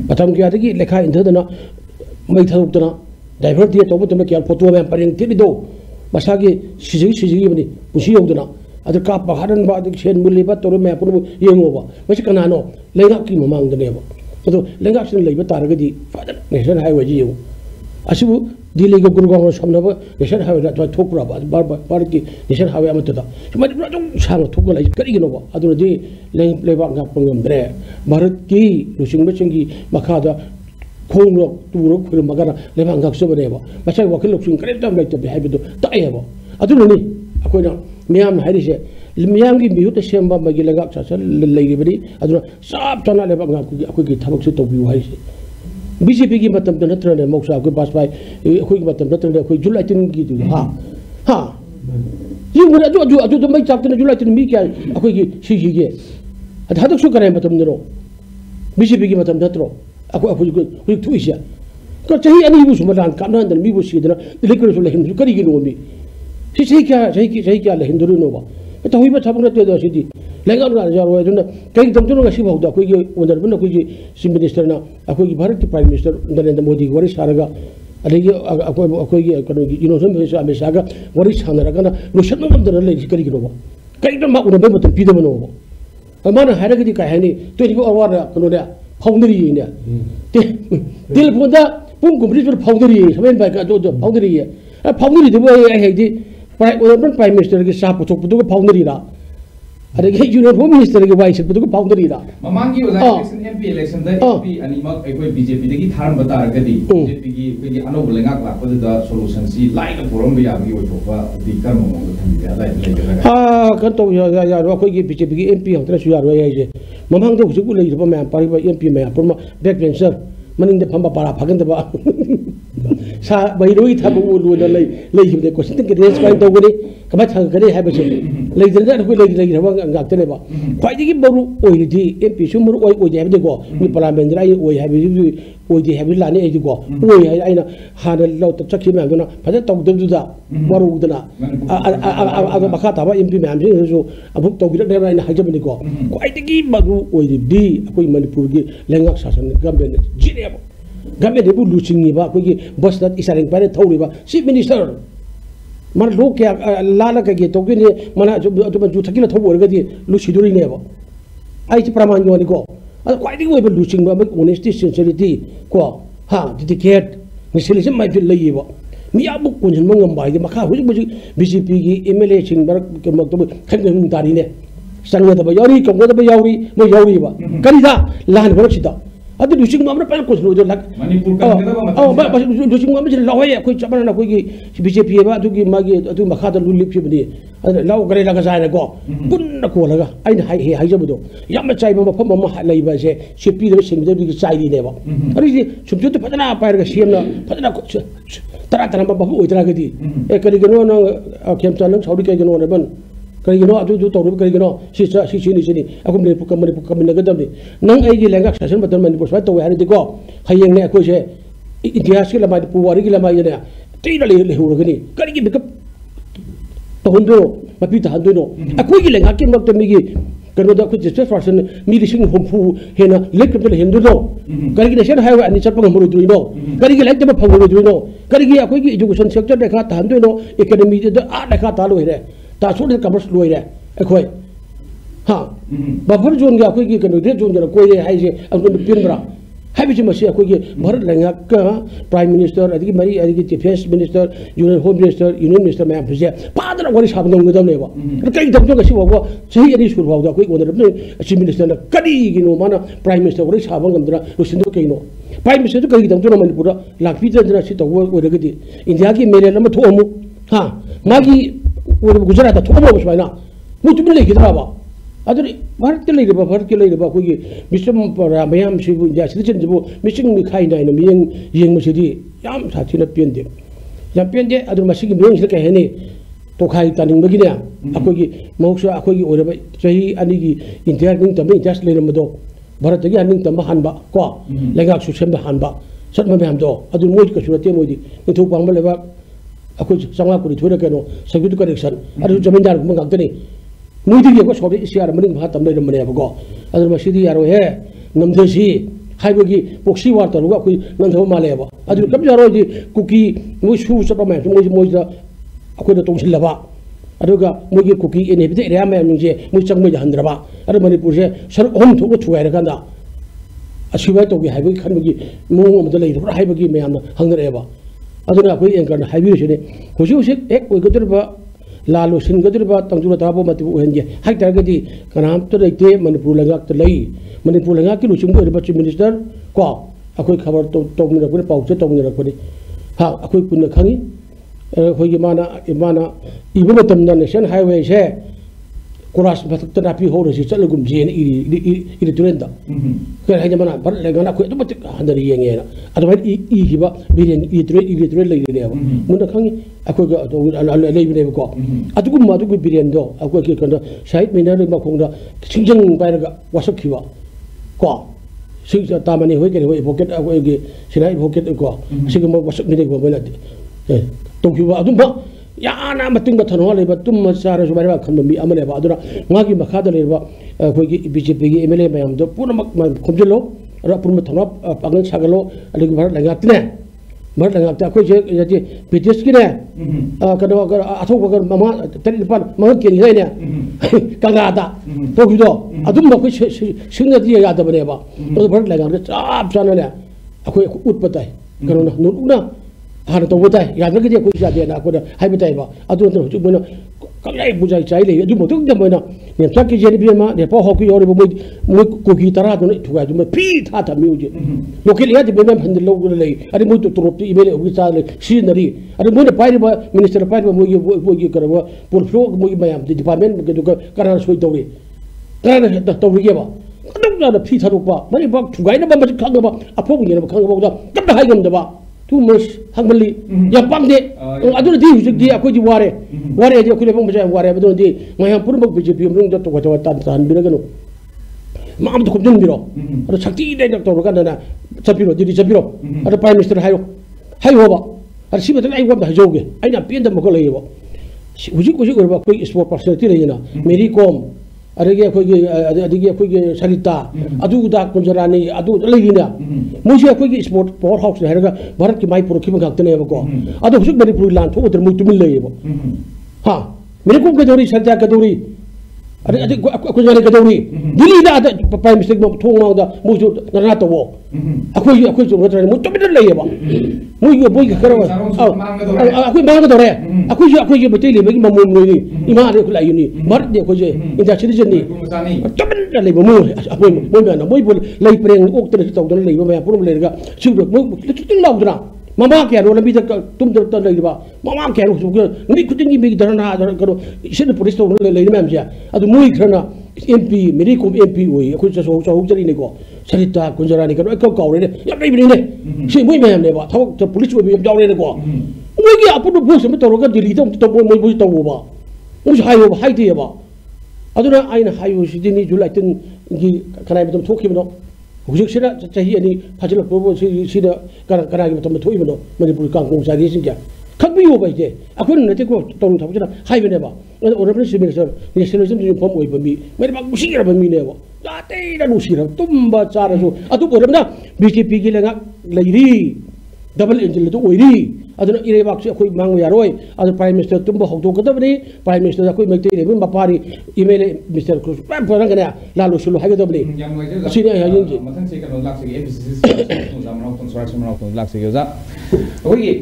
प्रथम के आदगी लेखा इंधदना मै थरुक्तना ड्राइवर दिए तौबो तमे के फोटो में परिंग तिदो मसागी सिजी बनी पुसी योदना अदर का पहाड़न बा सेन मुलिबा तोर मैं पुन येंगोबा मसे कनानो लेगा की ममांग दनेबा तो लेगा सिन लेबा तारगदी फादर नेशनल हाईवे जी यो असिबु दिल्ली को गुरुगांव समनबा नेशनल हाईवे तो थोकरा बार की नेशनल हाईवे अमतदा मनि जो सांग थोकला करिगिनोबा अदुरदी लेबा गा पंगमद्रे भारत की लुसिंग बचिंगी मखादा खोंग तुरो खुर मगरा लेबा गा सबनेबा मसा वकिल लुसिंग करेक्ट लाइक तो हाईवे तो ताएबा अदुरनी अकोइना मैम हाइरिसे मियाम की मिहुत सेम मगी लगा सासन लेगिबनी अदुना साब चना लेबा अखोई थबक से तौबिउ हाइसे बीजेपी की मतलब नत्रने मौसा अखोई बासपाई अखोई मतलब नत्रने अखोई जुलाई 3 की हा हा युग अदु मई चाकतने जुलाई 3 मी क्या अखोई की सिगे हदक सु करे मतलब नरो बीजेपी की मतलब नत्रो अखोई थुइसिया तो चाहिए अनि बुसु मदान कामना अंदर मी बुसीदना लिखरो सु लेहिन करी की नो मी सही क्या लेहिन नो बा तो हुई बता बंगला तो सिदी लेगा ना जा रहा है तो कई दम तो नसी बहुत कोई के उधर बन कोई सी मिनिस्टर ना कोई भारत के प्राइम मिनिस्टर नरेंद्र मोदी वरी सारगा अदगी कोई कनो इनोसन भेस अमेशा का वरी सानरगा ना लोशन नम दर ले करी की नो कई दम मा उन बे पीद बनो माना हारगदी का है नी तो इको अवार कनो ने फाउंडरी ने टेलीफोन दा पुंग गुमरी पर फाउंडरी समेन बाय का जो फाउंडरी है फाउंडरी दे है दी प्राइम मिनिस्टर के साथ पुथोक फाउंडरी रा अरे यूनियन होम मिनिस्टर के वाइस पुथोक फाउंडरी रा ममांगी इलेक्शन एमपी इलेक्शन दा एमपी अनिमक एकोई बीजेपी दगी थारम बतारगदी बीजेपी की अनोब लेंगाक लापदा सॉल्यूशन सी लाइन पुरम याबगी ओथोपा दि कर्म ममंग थंबिया लाइन हा कन तो या अखोई की बीजेपी की एमपी हंत्र सु यारो है ममांग तो हुजुक लेइबा मैम पारिबा एमपी मैम पुरमा बैक बेंचर मनिंग दे फंबा पारा फागंदबा सा बैरोई थाबु लुना लेहिबदे क्वेश्चन के रेस काइन तोगनी कबा थागरे हाबसे लेइदरदा अखोई लेइरबा गाक्तनेबा ख्वाइदगी बरु ओइदि एमपी सु मरु ओइ हाबदे को नि पार्लियामेंट राइ ओइ हाबि ओइदि हाबि लाने एदि को ओइ हाइ आइना हाना लौ त चखि मैगना फजा तौदबदुदा बरुदना आ मखा थाबा एमपी मैम सु अबुक तौगिरदे आइना हाजबनि को ख्वाइदगी बरु ओइदि अखोई मणिपुर की लेंगाक शासन गवर्नमेंट जिरेबा गवर्नमेंट बु लुचिंगीबा अखोई बस दा इसारिंग पारे थौरिबा चीफ मिनिस्टर मन लोग क्या लाला के तो के मना जो थकिला थोब ओरगदी लुसिदुरी नेबा आई प्रमाण योनी को क्वाइटिंग ओइब लुचिंग बा ऑनेस्टी सिंसियरिटी को हा डेडिकेट मिसलिस माइ फिल लइबा मियाबु कुनजन मंगम बाइ मखा हुजि बीजेपी की एमएलए सिंग बर के मक्तब खंगम तारी ने संगदब यारी कंगदब यारी मो यारीबा करिदा लान बरसिदा अदु लुचिंग मामना पहले कुछ लोग लग मणिपुर का बस लुचिंग मामना जे लवे कोई चबना कोई की बीजेपी बा अदु की मागी अदु मखा द लुलिप फिबनी लाव करे लगा जाय को पुन को लगा आइन हाइ हाइजबदो याम चाइबा मफम मम लइबा से सीपी दे सिंग दे चाइदी नेबा अरि सुमचु तो फजना पायर का सीएम फजना तरा तरा बाबू ओइतरा गदी ए करी गनो न खेमचा न सौरी के गनो ने बन करिगनो अदु तौरब करिगनो सिनि अकुम ने पुकम नगदबनी नंग एगी लेंगा शासन बतन मणिपुर स्वाय तो हारि दिको हयेंग ने अखोइ से इतिहास के लमाय पुवारी के लमाय ने तेना ले हुरगनी करिगि बिकप तहंदो मपि तहंदो अखोइ की लेंगा के मक्त मिगी कनो द कुछ स्पेस पर्सन मी लिसिंग होमफु हेना लेकप ले हेंदो करिगि नेशन हाईवे अनि चपंग मुरुदुइनो करिगि लेकप फंगुरुदुइनो करिगि अखोइ की एजुकेशन सेक्टर देखा तहंदो इकोनॉमी दे आ देखा तालो हेरे तासुर कमर्स लोइरे अखोइ हाँ बफर जोन का अखोइ की कनो रेड जोन जरा कोइ हाइजे अखोइ पिनब्रा हाइबिसि मसी अखोइ की भारत लेंगाक का प्राइम मिनिस्टर अदि मरी अदि defence minister union home minister ma'am फिसे पादर वरि साब नंगदमनेबा कई दबजो गसि वगो सही अदि सुर वाउदा कोइ ओदर चीफ मिनिस्टर कदी गिनो माना प्राइम मिनिस्टर वरि साब ngamdra रुसिन्दो कइनो प्राइम मिनिस्टर कई दबजो मणिपुर लाखपि जरा सि तव ओरगदि इंडिया की मेरेल म थोमु हां मागी गुजरात थोबो बसबाइना मुतुम लेगिद्राबा अदुनि भारत के लेरिबा कोई मिसम मयाम सिबु इंडिया सिटिजन जिबु मिसिंग मिखाइ नाइन मियंग यंग मसिदि याम साथिना पेंदे अदु मसिगी मियंग सिल कहेने तोखाइ तानिंग बगिने अखोगी मौसा अखोगी ओरबा सही अनि की इंडिया निंग तम इंडिया लेरमदो भारत की निंग तम हानबा को लेगा सुसेम हानबा सतम मैम दो अदु मोइ कसुरते मोइदि निथु पांबा लेबा अखोई चंगा कुरी थोरे कनो सब्जेक्ट करेक्शन अदु जमींदार गुम गाक्तनी मोइदि को सोबे इसियार मनिंग भा तम लेरमने बगो अदु मसिदि यारो हे नमदसी हाइबगी पोक्सी वार तरुगा कोई नंदो मालेबा अदु कब यारो दि कुकी मोइ सु सपा मैम मोइ दा अखोई तोंसिलबा अदुगा मोइगी कुकी एनेबिदे एरिया मैम निजे मोइ चंगमो हंद्रबा अदु मणिपुर से सर ओम थोको छुवाइर कांदा असिबाय तोगी हाइबगी खनबगी मोंग अमदा लेइरबा हाइबगी मैम हंगरेबा अदुना अखोई एंकर हाइबिरसिने हुसी एक ओइगदरबा लालो सिनगदरबा तंजुला ताबो मतिबु ओहनगे हाइतरगदी कनाम तो लेते मणिपुर लंगाक त लई मणिपुर लंगाक की लुचिंग ओइरबा चीफ मिनिस्टर को अखोई खबर तो मिरकने पाउचे तो मिरकने हा अखोई पुन खंगी अखोई माना इबो मतमना नेशनल हाईवे से कोरास मथक नापी होरसी चलगुम जेन इरी तुरेंदा कह है जमाना पर लेगना कोई तो मत हंदर येंगे अदवाई इगिबा बिरेन इरी तुरे लेने मुना खंगी अखो लेबने को अदुगुम अदुगु बिरेन दो अखो के कंदा साइड मिनर मखोंदा सिंजंग पाइरगा वासखिबा को सिंग तामने होय के होय पॉकेट अखो के सिनाई पॉकेट को सिगम वासख मिने को बना तोखिबा अदुम याना मतुंग थनो लेबा तुम सारा सुबाइबा खनबमी अमनेबा अदुरा मागी मखादा लेबा अखोगी बीजेपी की एमएलए मैम दो पुनमक खमजलो अरा पुनम थनो पागल सागलो अलिग भर लगातने भर लगाते अखोई जे यदि बीटीएस की ने कनो अगर अथो अगर ममा तरिपान मग के नि ने कंगादा तोखिदो अदुम मखोई सिंगदि यादबनेबा अदु भर लगाते चाप चानने अखोई उत्पताई कनो नुना हाना तो बताए याद रखिए कोई जाते ना कोई हाई बताए बा अदुन तो जो बना कलाई बुझाई चाहिए ले जो मोटो जब बना ने तक के जेनी बिमा ने पो हॉकी और वो कोकी तरह तो ठुगा जो मैं फी था म्यूजिक लोकल याद बिमा फंद लोग ले अरे मुझे तो तुरंत ईमेल उगी सा ले सीनरी अरे मुझे पाइर बा मिनिस्टर पाइर बा मुझे करवा पुल फ्लो मुझे मैं डिपार्टमेंट के दुका करना सोई तोगे करना तोगे के बा कदम ना फी था रुपा मने बा ठुगाई ना बा खंग बा अफो ने बा खंग बा कब हाई गम दबा तू मस हंगली या पांगदे अदुन दी हुजिक दी अखोई वारे वारे जे अखोई बंग बजा वारे बदुन दी मया पुरमक बीजेपी मरुंग दत तो तान तान बिरगनो माम तो खुदन बिरो अरे शक्ति दे दत तो गना चपिरो दी चपिरो अरे प्राइम मिनिस्टर हायो बा अरे सिबत आई वब हजोगे आइना पेन दम को लेबो हुजिक हुजिक ओरबा कोई स्पोर्ट पर्सनालिटी लेना मेरी कॉम अरे अखोई सरिता अदुदा कुंजरानी अदु लेना मुझे अखोई स्पोर्ट पावर हाउस है भारत की माई पुरखीब गातनेबको अदु हुजिक मणिपुर लान थोदर मुई तुमिल लेबो हां मेरे को कदौरी सरिता कदौरी अरे Kunjarani कदौरी Delhi the prime minister मो थोंगादा मुजु नरा तवो अखोई जो नत्र मु तुमिल लेबो मुई बोई करो अखोई मांग दरे अखोई बते लेबगी ममोम लोई इमा रे खुलायुनी भारत दे खोजे इंडिया सिटीजन नि तुमिल लेबो मु अखोई मोय ना मोय बोल लई प्रेंग ओक्तर तौदन लेबो मैं पुरम लेरगा सुबो मु तुतिंग लाउदरा ममा क्या रो लबी तुम तो लेबा ममा क्या रो नि खुदिंगी बी धरना करो इसे पुलिस तो लेने मैम से अदु मुई खरना एमपी मेरी को एमपी होई अखोई सो जरी ने को सरिता कुंजरानी करो एक कावरे ने या लेबी ने से मुई मैम ने बा थवक तो पुलिस भी जावरे ने को मुई की अपन बोस में तोरगा दिल्ली तो मुई तो बा मुई हायो हाइदे बा अदुना आइन हायो सिदिनी जुलाई 10 की कनाई बदम थोखिबनो हुजिक सिरा चाही अनि फाजिल प्रोबो सिदा करा की बदम थोइबनो मणिपुर कांगकों सागी सिंजा खबियो बाइजे अखोन नते को तोन थबजना हाइबने बा ओरबन मिनिस्टर नेशनलिज्म जो फॉर्म ओइ बमी मेरे बा मुसिरा बमी ने बा दाते दा मुसिरा तुम्बा चारसु अदु ओरबना बीजेपी की लगा लैरी डबल इंजन तो ओइरी अदुना इरेबाक से अखोई मांग यारोय अदु प्राइम मिनिस्टर तुम्बा हौतो कदबनी प्राइम मिनिस्टर अखोई मेते रेबन बापारी ईमेल मिनिस्टर को परंगना लालो सुलो हागदबनी सिने हायंजी मथन से कनो लाख से एमसीसी जामनाव तो सरास मनाव तो लाख से जा ओइ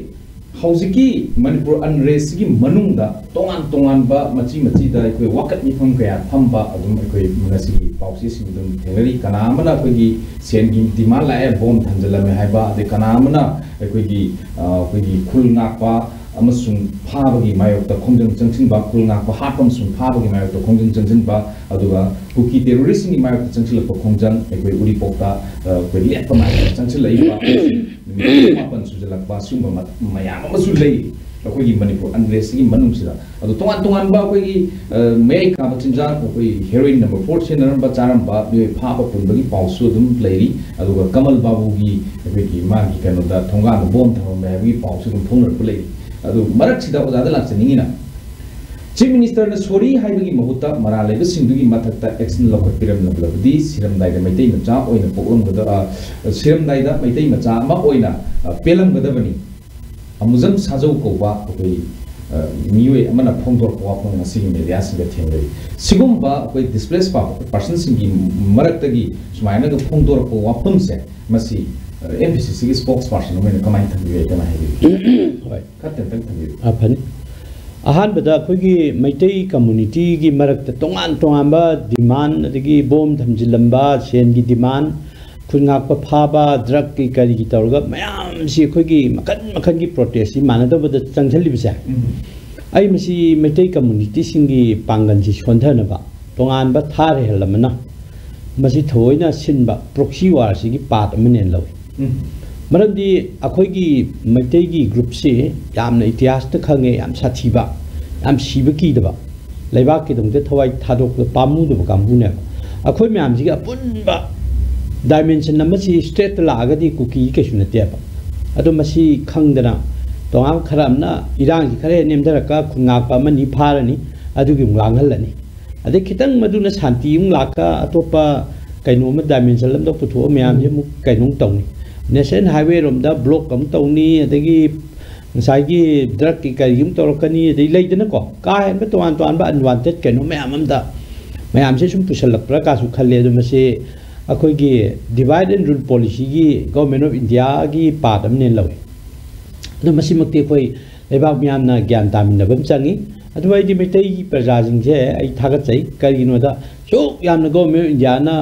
हौजिकी मणिपुर अनरेस की मनुंगदा तोंगान बा मची दा कोई वकत निफम कया फंबा अदुम कोई मनसी पाउसी सिंदुम थेंगरी कनामना कोई सेनगी डिमांड लाए बोम थंजलमे हाइबा दे कनामना कोई खुलनापा अमसुं फाबगी मायोक्ता खोंजन चंगसिनबा खुलनापा हापम सुं फाबगी मायोक्ता खोंजन चंगसिनबा अदुगा कुकी टेररिस्ट नि मायोक्ता चंगसिलपा खोंजन कोई उरिपोक्ता कोई लेपा मायोक्ता चंगसिलैबा मापन सुजलपा सुंबा मयाम अमसु लई अखोई मणिपुर अनरेस की मनुंगसिदा अदु तोंगान बा कोई मेई का बचिंजा कोई हेरोइन नंबर 4 से नंबर चारंबा बे फापा पुनबगी पाउसु दुम लैरी अदुगा कमल बाबूगी कोई मागी कनोदा थोंगा बोम थम मेबी पाउसु दुम फोनर पुलैरी अदु मरक सिदा ओजादा लाचनिंगिना चीफ मिनिस्टर ने सोरी हाइबगी महुता मरा लेबे सिंदुगी मथकता एक्शन लखपिरम नबलबदी सिरमदाइदा मैतै मचा ओइना पोगलमगदा सिरमदाइदा मैतै मचा अमा ओइना पेलमगदबनी अमुजम साजौ कोबा कोई मियोय अमना फोंदोर कोवाफों नसिगी मीडिया सिंगे थेंगरी सिगुम्बा कोई डिस्प्लेस पर्सन सिंगी मरकतगी सुमायना ग फोंदोर कोवाफों से मसी एमपीसीसी की स्पोक्स पर्सन में कमाई थंबिए कना है होय खतन तक थंबिए अफन अहान बदा कोई मैतई कम्युनिटी की मरकत तोंगान डिमांड अदगी बोम थमजिलंबा सेन की डिमांड खुंगाप फाबा ड्रग की करी की तौरगा मयाम सी कोई मखन की प्रोटेस्ट मानदबद चंगसलिबसे आई मसी मैतई कम्युनिटी सिंगी पांगन जी सोंधनबा तोान थारे हेलमना मसी थोइना सिनबा प्रोक्सी वार सिगी पार्ट अमने लवे मरमदी अखोइगी मैतेगी ग्रुप से यामना इतिहास त खंगे याम साथीबा याम सीबा कीदबा लेबाक के दंगते थवाई थादोक पामुदबा कामबुने अखोइ म्याम सिगी अपुनबा डायमेंशन नमसी स्ट्रेट लागदी कुकी केसु नतेबा अदो मसी खंगदना तोाम खरामना इरांग खरे नेमदरका खुंगापा मनी फारनी अदुगी मुलांगहलनी अदे खितंग मदुना शांति लाका अतोपा कइनोम डायमेंशन लमदो पुथो म्याम जे मुक कइनों तौनी नेशनल हाईवे रोमदा ब्लॉक कम तौनी अदगी साइगी ड्रग की करिम तौरकनी अदई लेदना को का हेन तोान तोान बा अनवांटेड कइनो म्याम अमदा म्याम से सुम पुसलकप्रा कासु खले दो मसे अखोइगी डिवाइड एंड रूल पॉलिसी की गवर्नमेंट ऑफ इंडिया की पार्ट अमने लवे अदो मसी मक्ति अखोइ लेबाक म्यामना ज्ञान तामिनबम चंगी अदुवाइदी मैतै प्रजासिंगसे आई थागतै करिनोदा सोक यामना गवर्नमेंट इंडिया ना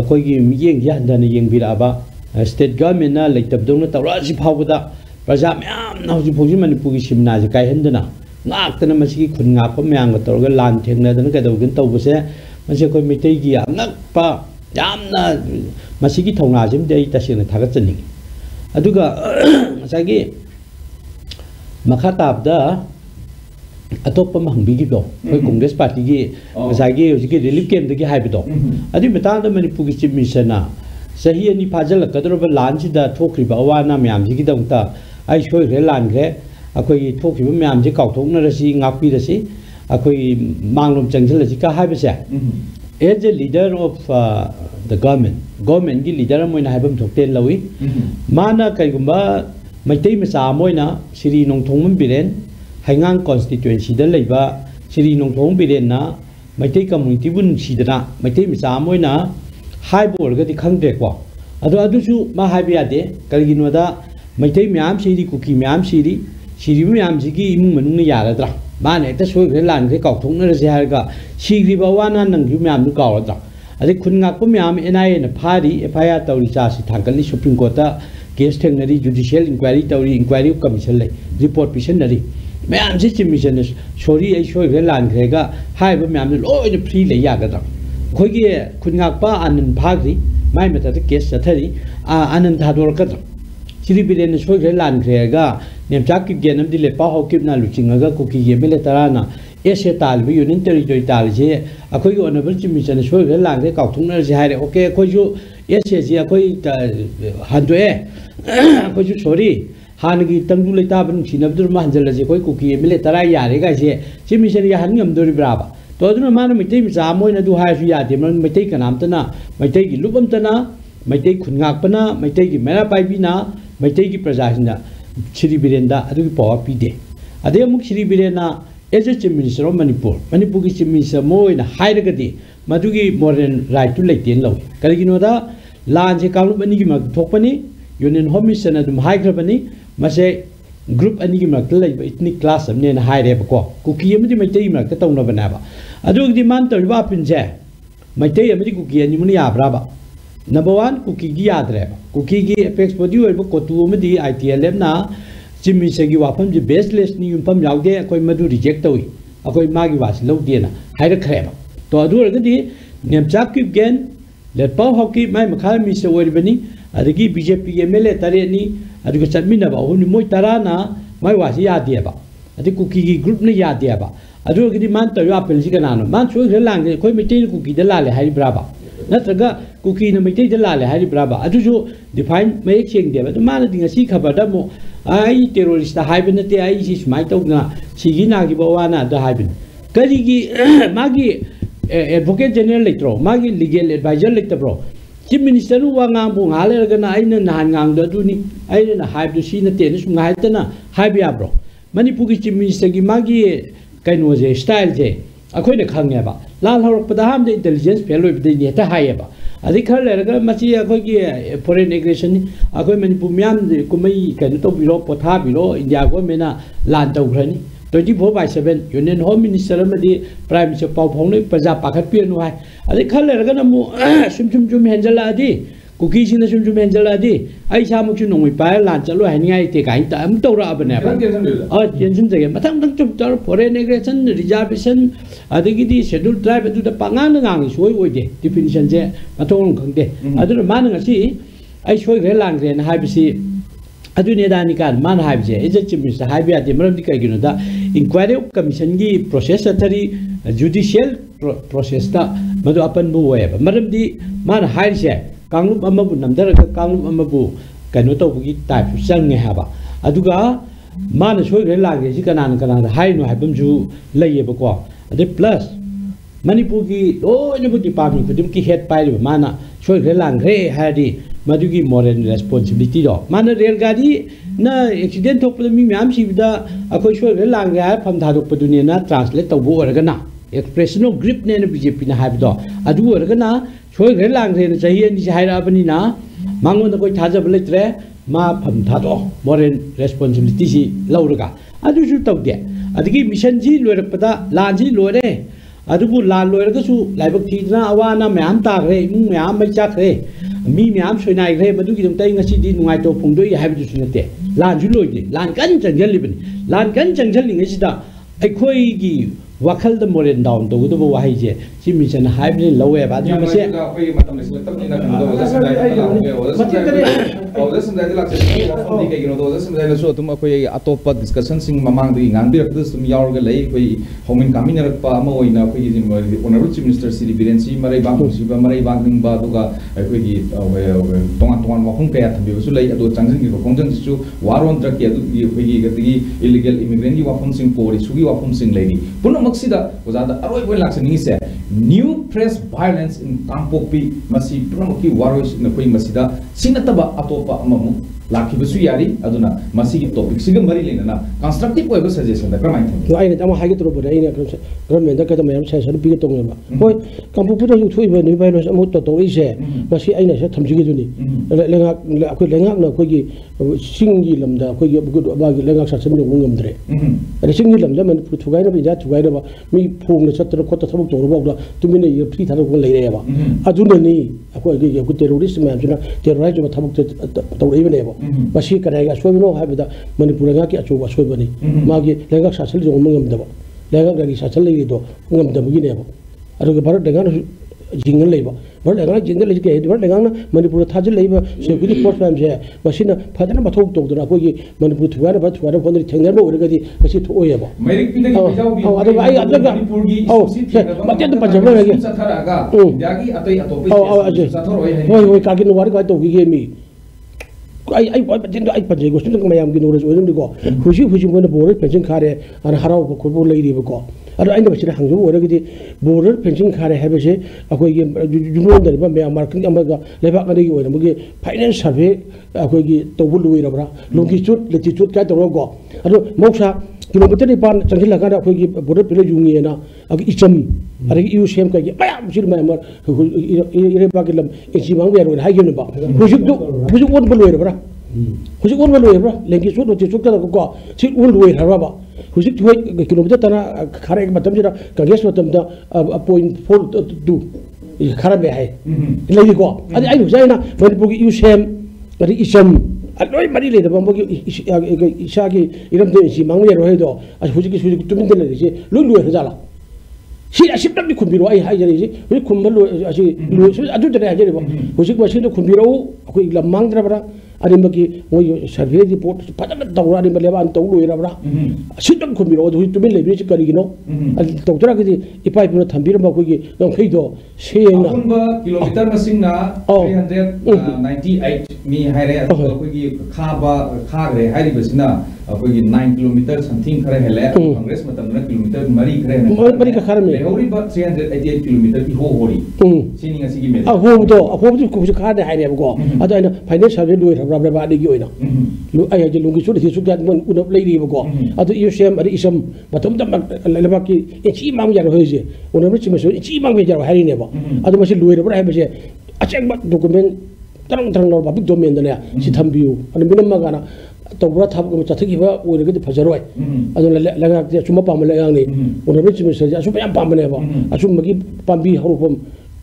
अखोइगी मियेंग हंदना येंबिराबा स्टेट गवर्नमेंट ना लेतबदोंना तौरासि फावदा प्रजा म्यामना हजि फौजि मणिपुरगी सिमनाजे कायहंदना ngakतना मसिगी खुन ngakpa म्यांग तौरगा लान थेंगनादना कदौगन तौबसे मसे अखोइ मैतैगी angakpa yamna masigi thongna jim dei tasina thagatsani aduga masagi makha tabda atoppa mangbigi do koi congress party gi masagi hojiki relief camp de gi haibido adi metang da manipur gi chief minister na sahi ani phajal kadroba lan si da thokri ba awana myam ji gi dongta ai shoi re lan gre akoi thokri ba myam ji kaukthokna rasi ngakpi rasi akoi manglom changsil ji ka haibase as a leader of the government की leader Moina हाइबम थोकते लवी माना कइगुम्बा मैतै मचा Moina Shri नोंथोंगम villain हाइंगांग constituency दा लेबा Shri नोंथोंग villain ना Meitei community बुन सिदना मैतै मचा Moina हाइबो ओरगदि खंगदे को अदुसु मा हाइबे यादे करिगिनोदा मैतै म्याम सिरी कुकी म्याम सिरी म्याम जिगी इमुंग मनुंग यारद्रा माने एकता सोइग्रे लानग्रे काउथोंगना रसे हारगा सिग्रिबा वाना नंगि म्याम नु कावद्रा अदे खुनगाकप म्याम एनआईए न फारी एफआईआर तौरी चासी थांगली सुप्रीम कोर्ट केस थेंगनरी जुडिशियल इंक्वायरी तौरी इंक्वायरी कमीशन ले रिपोर्ट पिसनरी म्याम से चिमिशन सोरी आई सोइग्रे लानग्रेगा हाइबा म्याम लोइने फ्री ले यागद्रा खोगी खुनगाकपा आनंद भागरी माइ मता केस चथरी आनंद थादोरकद्रा श्री बिरेन सोइग्रे लानग्रेगा नेमचाक की गेनम दिले पा हौकिबना लुचिंगगा कुकी येमेले तराना एसे तालबि यूनियन टेरिटोरी तालजे अखोई ऑनरेबल चीफ मिनिस्टर सोइग्रे लांग्रे काउथुंगना जे हारे ओके अखोइजु एसे जे अखोई हंदोए अखोइजु सॉरी हानगी तंगु लेता बन सिनबदुर महंजल जे कोई कुकी येमेले तरा यारे गाइसे चीफ मिनिस्टर या हन ngam ब्राबा तो अदुना माना मितै मिचा मोइना दु हायसु यादे मन मितै कनामतना मितै की लुबमतना मितै खुनगाकपना मितै की मेरा पाइबिना मितै की प्रजासिना श्री बिरेंदा अदुगी पावर पीदे अदे अमुक श्री बिरेना as a chief minister of Manipur की चीफ मिनिस्टर मोइना हाइरगदी मदुगी मोरन राइट टू लेटेन लव करिगिनोदा लान से कांगलुप अनि की मग थोकपनी यूनियन होम मिनिस्टर ना दुम हाइग्रबनी मसे ग्रुप अनि की मग लेब इतनी क्लास हमने ना हाइरेबको कुकी अमदि मैतै मग तौना बनाबा अदुगी मान तौबा पिनजे मैतै अमदि कुकी अनि मुनि याब्राबा नंबर 1 कुकी की यादरे कुकी की एपेक्स बॉडी ओइबो कोतु अमदि आईटीएलएम ना चीफ मिनिस्टर की वाफम जे बेसलेस नि युमफम यावदे अखोइ मदु रिजेक्ट तौई अखोइ मागी वास लौदेना हाइरखरेबा तो अदुरगदि नेमचाक की गेन लेटपा हॉकी माइ मखा मिनिस्टर ओइबनी अदगी बीजेपी एमएलए तरेनी अदुग चटमिनबा होनि मोइ तराना माइ वासी यादेबा अदि कुकी की ग्रुप ने यादेबा अदुरगदि मान तौया पेलसि कनानो मान सोइग्रे लांगे अखोइ मिटेन कुकी द लाले हाइब्राबा नत्रगा कुकी न मिटेन द लाले हाइब्राबा अदुजु डिफाइन मेक सेंगदेबा तो मान दिंगसी खबरदा मो आई टेरोरिस्ट हाइबनते आई सी सुमाइ तौना सिगी नागी बवाना द हाइबन करिगी मागी एडवोकेट जनरल लेट्रो मागी लीगल एडवाइजर लेटब्रो चीफ मिनिस्टर वांगांग बु हालेरगना आइना नहान गांग दुनी आइना हाइबदु सी नते न सुम हाइतना हाइबियाब्रो मणिपुर की चीफ मिनिस्टर की मागी कइनो जे स्टाइल जे अखोइना खंगेबा लाल हरपदा हम दे इंटेलिजेंस फेल ओइबदे नेता हाइबा अदि खर लेरगा मची अखोइगी फॉरेन एग्रेशन अखोइ मणिपुर म्याम कुमई कइनो तो बिरो पोथा बिरो इंडिया गवर्नमेंट लान तौखरनी 24/7 यूनियन होम मिनिस्टर अमदि प्राइम मिनिस्टर पाउ फौनै प्रजा पाखत पियनु हाय अदि खर लेरगा नमु सुम हेंजला अदि cookie sin sum sum menjala di ai sa mu chu nongui pa lan chalo hai ngai te kai ta am to ra abane ba tension jage mathang thang chup tar foreign aggression reservation adigi di schedule tribe adu da pangang ngang soi oi de definition je mathong khang de adu man nga si ai soi gre lang re na hai bi si adu ne da ni kan man hai bi je is a chief minister hai bi ati maram di kai gino da inquiry commission gi process atari judicial process ta madu apan bu we ba maram di man hai se kanglup amabu namdara kanglup amabu kano to bugi type sang nge ha ba aduga mana soi gre lang re si kanan kanan hai no hai bam ju laiye ba ko ade plus manipur gi o ne bu department ko dim ki head pai ri mana soi gre lang re ha di madugi moral responsibility do mana rail gadi na accident thok pa mi myam si da akoi soi gre lang ga pham tha dok pa dunia na translate to bu or ga na expression of grip ne na bjp na ha do adu or ga na soi gre lang re na chahi ni hai ra bani na mangon da koi thaja bale tre ma pham tha do moral responsibility si lauraga adu su taw de adigi mission ji loir pa da lan ji loire adubu lan loir ga su laibak thi na awana myam ta gre mu myam mai cha gre mi myam soi nai gre madu gi dum tai ngasi di nungai to phung doi hai bu su na te lan ju loi de lan kan chang jal li bani lan kan chang jal li ngasi da ai khoi gi wakal da moren down to gudu wa hai je chi mission hai bi lowe ba di ma se matam le select ni na do da sandai kai gino do da sandai so tum akoi atopa discussion sing mamang di ngang bi rak dus tum yaur ga lei koi homin kamin rak pa ma oina koi gi honorable chief minister Sri Biren si marai bang si ba marai bang ning ba duga koi gi tonga tonga wa khung kaya thambi su lei ado changjing gi kongjang su waron trak ki adu gi koi gi gati illegal immigrant gi wa phum sing pori su gi wa phum sing lei puno maksida ozada aroi boy laksani se new press violence in Kangpokpi masi pramaki waros na koi masida sinataba atopa amamu lakhi basu yari aduna masi gi topic siga mari lena na constructive oiba suggestion da kramai to ai na hagi tro bore ai na government da ka da mayam sai bi tong ba hoi Kangpokpi da thui ba ni virus amu to to ise masi ai na sa thamji gi ni lenga akoi lenga na koi gi singi lamda koi gi ba gi lenga sa chen ngom ngamdre ari singi lamda man thugai na bi ja thugai na ba mi phung na chatra khota thabuk to ro ba tumine ye free thar ko lei re ba aduna ni akoi gi ku terrorist man juna terrorist ba thabuk to rei ba ne ba masi kanai ga soibino ha bi da manipur ga ki achu ba soibani ma gi lenga sa chal jong ngam da ba lenga ga gi sa chal lei do ngam da gi ne ba aru ga bharat da jingle lei ba bharat da jingle lei ke bharat da na manipur thajil lei ba security force fam je masina phadana ba thok to da ko gi manipur thuwa ba thuwa ko ni thengner ba urga di masi thoye ba merik pin da gi jau bi aru ai adga manipur gi si ma te pa jab la gi sathara ga yagi atai atopi sathar hoi hoi ka gi no war ga to gi mi ai ai pa je go sun mayam gi no res oidum di ko huji ko na border pension khare an harau ko ko lei ri ba ko aru ai na bachira hangju ora gi border pension khare ha be se akoi gi juno da ba me marking am ga leba ka gi oira gi finance survey akoi gi to bu lui ra bra longi chut leti chut ka to ro go aru moksa kilometer ni pan changil la ka akoi gi border pele jungi na ag icham ari yu shem ka gi bayam sir ma mar ire ba gi lam ichi mang ya ro ha gi no ba hujuk won bu lui ra bra hujuk won bu lui bra lengi chut leti chut ka ko si won lui ra ba hujuk thoi kilometer tana khare ek matam jira ka ges matam da 0.42 khara be hai lei ko adi ai hujai na manipur gi yu shem ari icham aloi mari le da bambo gi isa gi iram de si mang ya ro he do hujuk gi tumin de le ji lu lu ha jala si asip tak di kumbiro ai hai jari ji hujuk kumbalo asi lu adu de ha jari ba hujuk ba si do kumbiro ko iglam mang dra bara ari maki moi survey report padam tawra ari male ban taw lu ira bara sidam kumbiro do tumin le bi ci kari gino ali tawtra gi ipai pura thambir ba ko gi ngam khei do seng na ba kilometer masing na 398 mi haire ko gi kha re hairi basina ko gi 9 kilometer something khare hele congress matam na kilometer mari khare na mari ka khare me hori ba 388 kilometer ki ho hori sini ngasi gi me ho do ko kha de haire ko ado ina finance survey do ra ba de gi oina lu ai je lungi su de su ga mon unap lei ri ko ado usm ari isam batum dam le ba ki chi mang ya ro he je unap chi me so chi mang me ja ro hari ne ba ado ma si lu ra ba he ba je acheng ba document tarang no ba big domain da ne si thambiu ani minam ma gana tawra thab ko chathagi ba oire gi phajaroi ado la ga chuma pam la yang ni unap chi me so asu pam pam ne ba asu magi pambi haru pam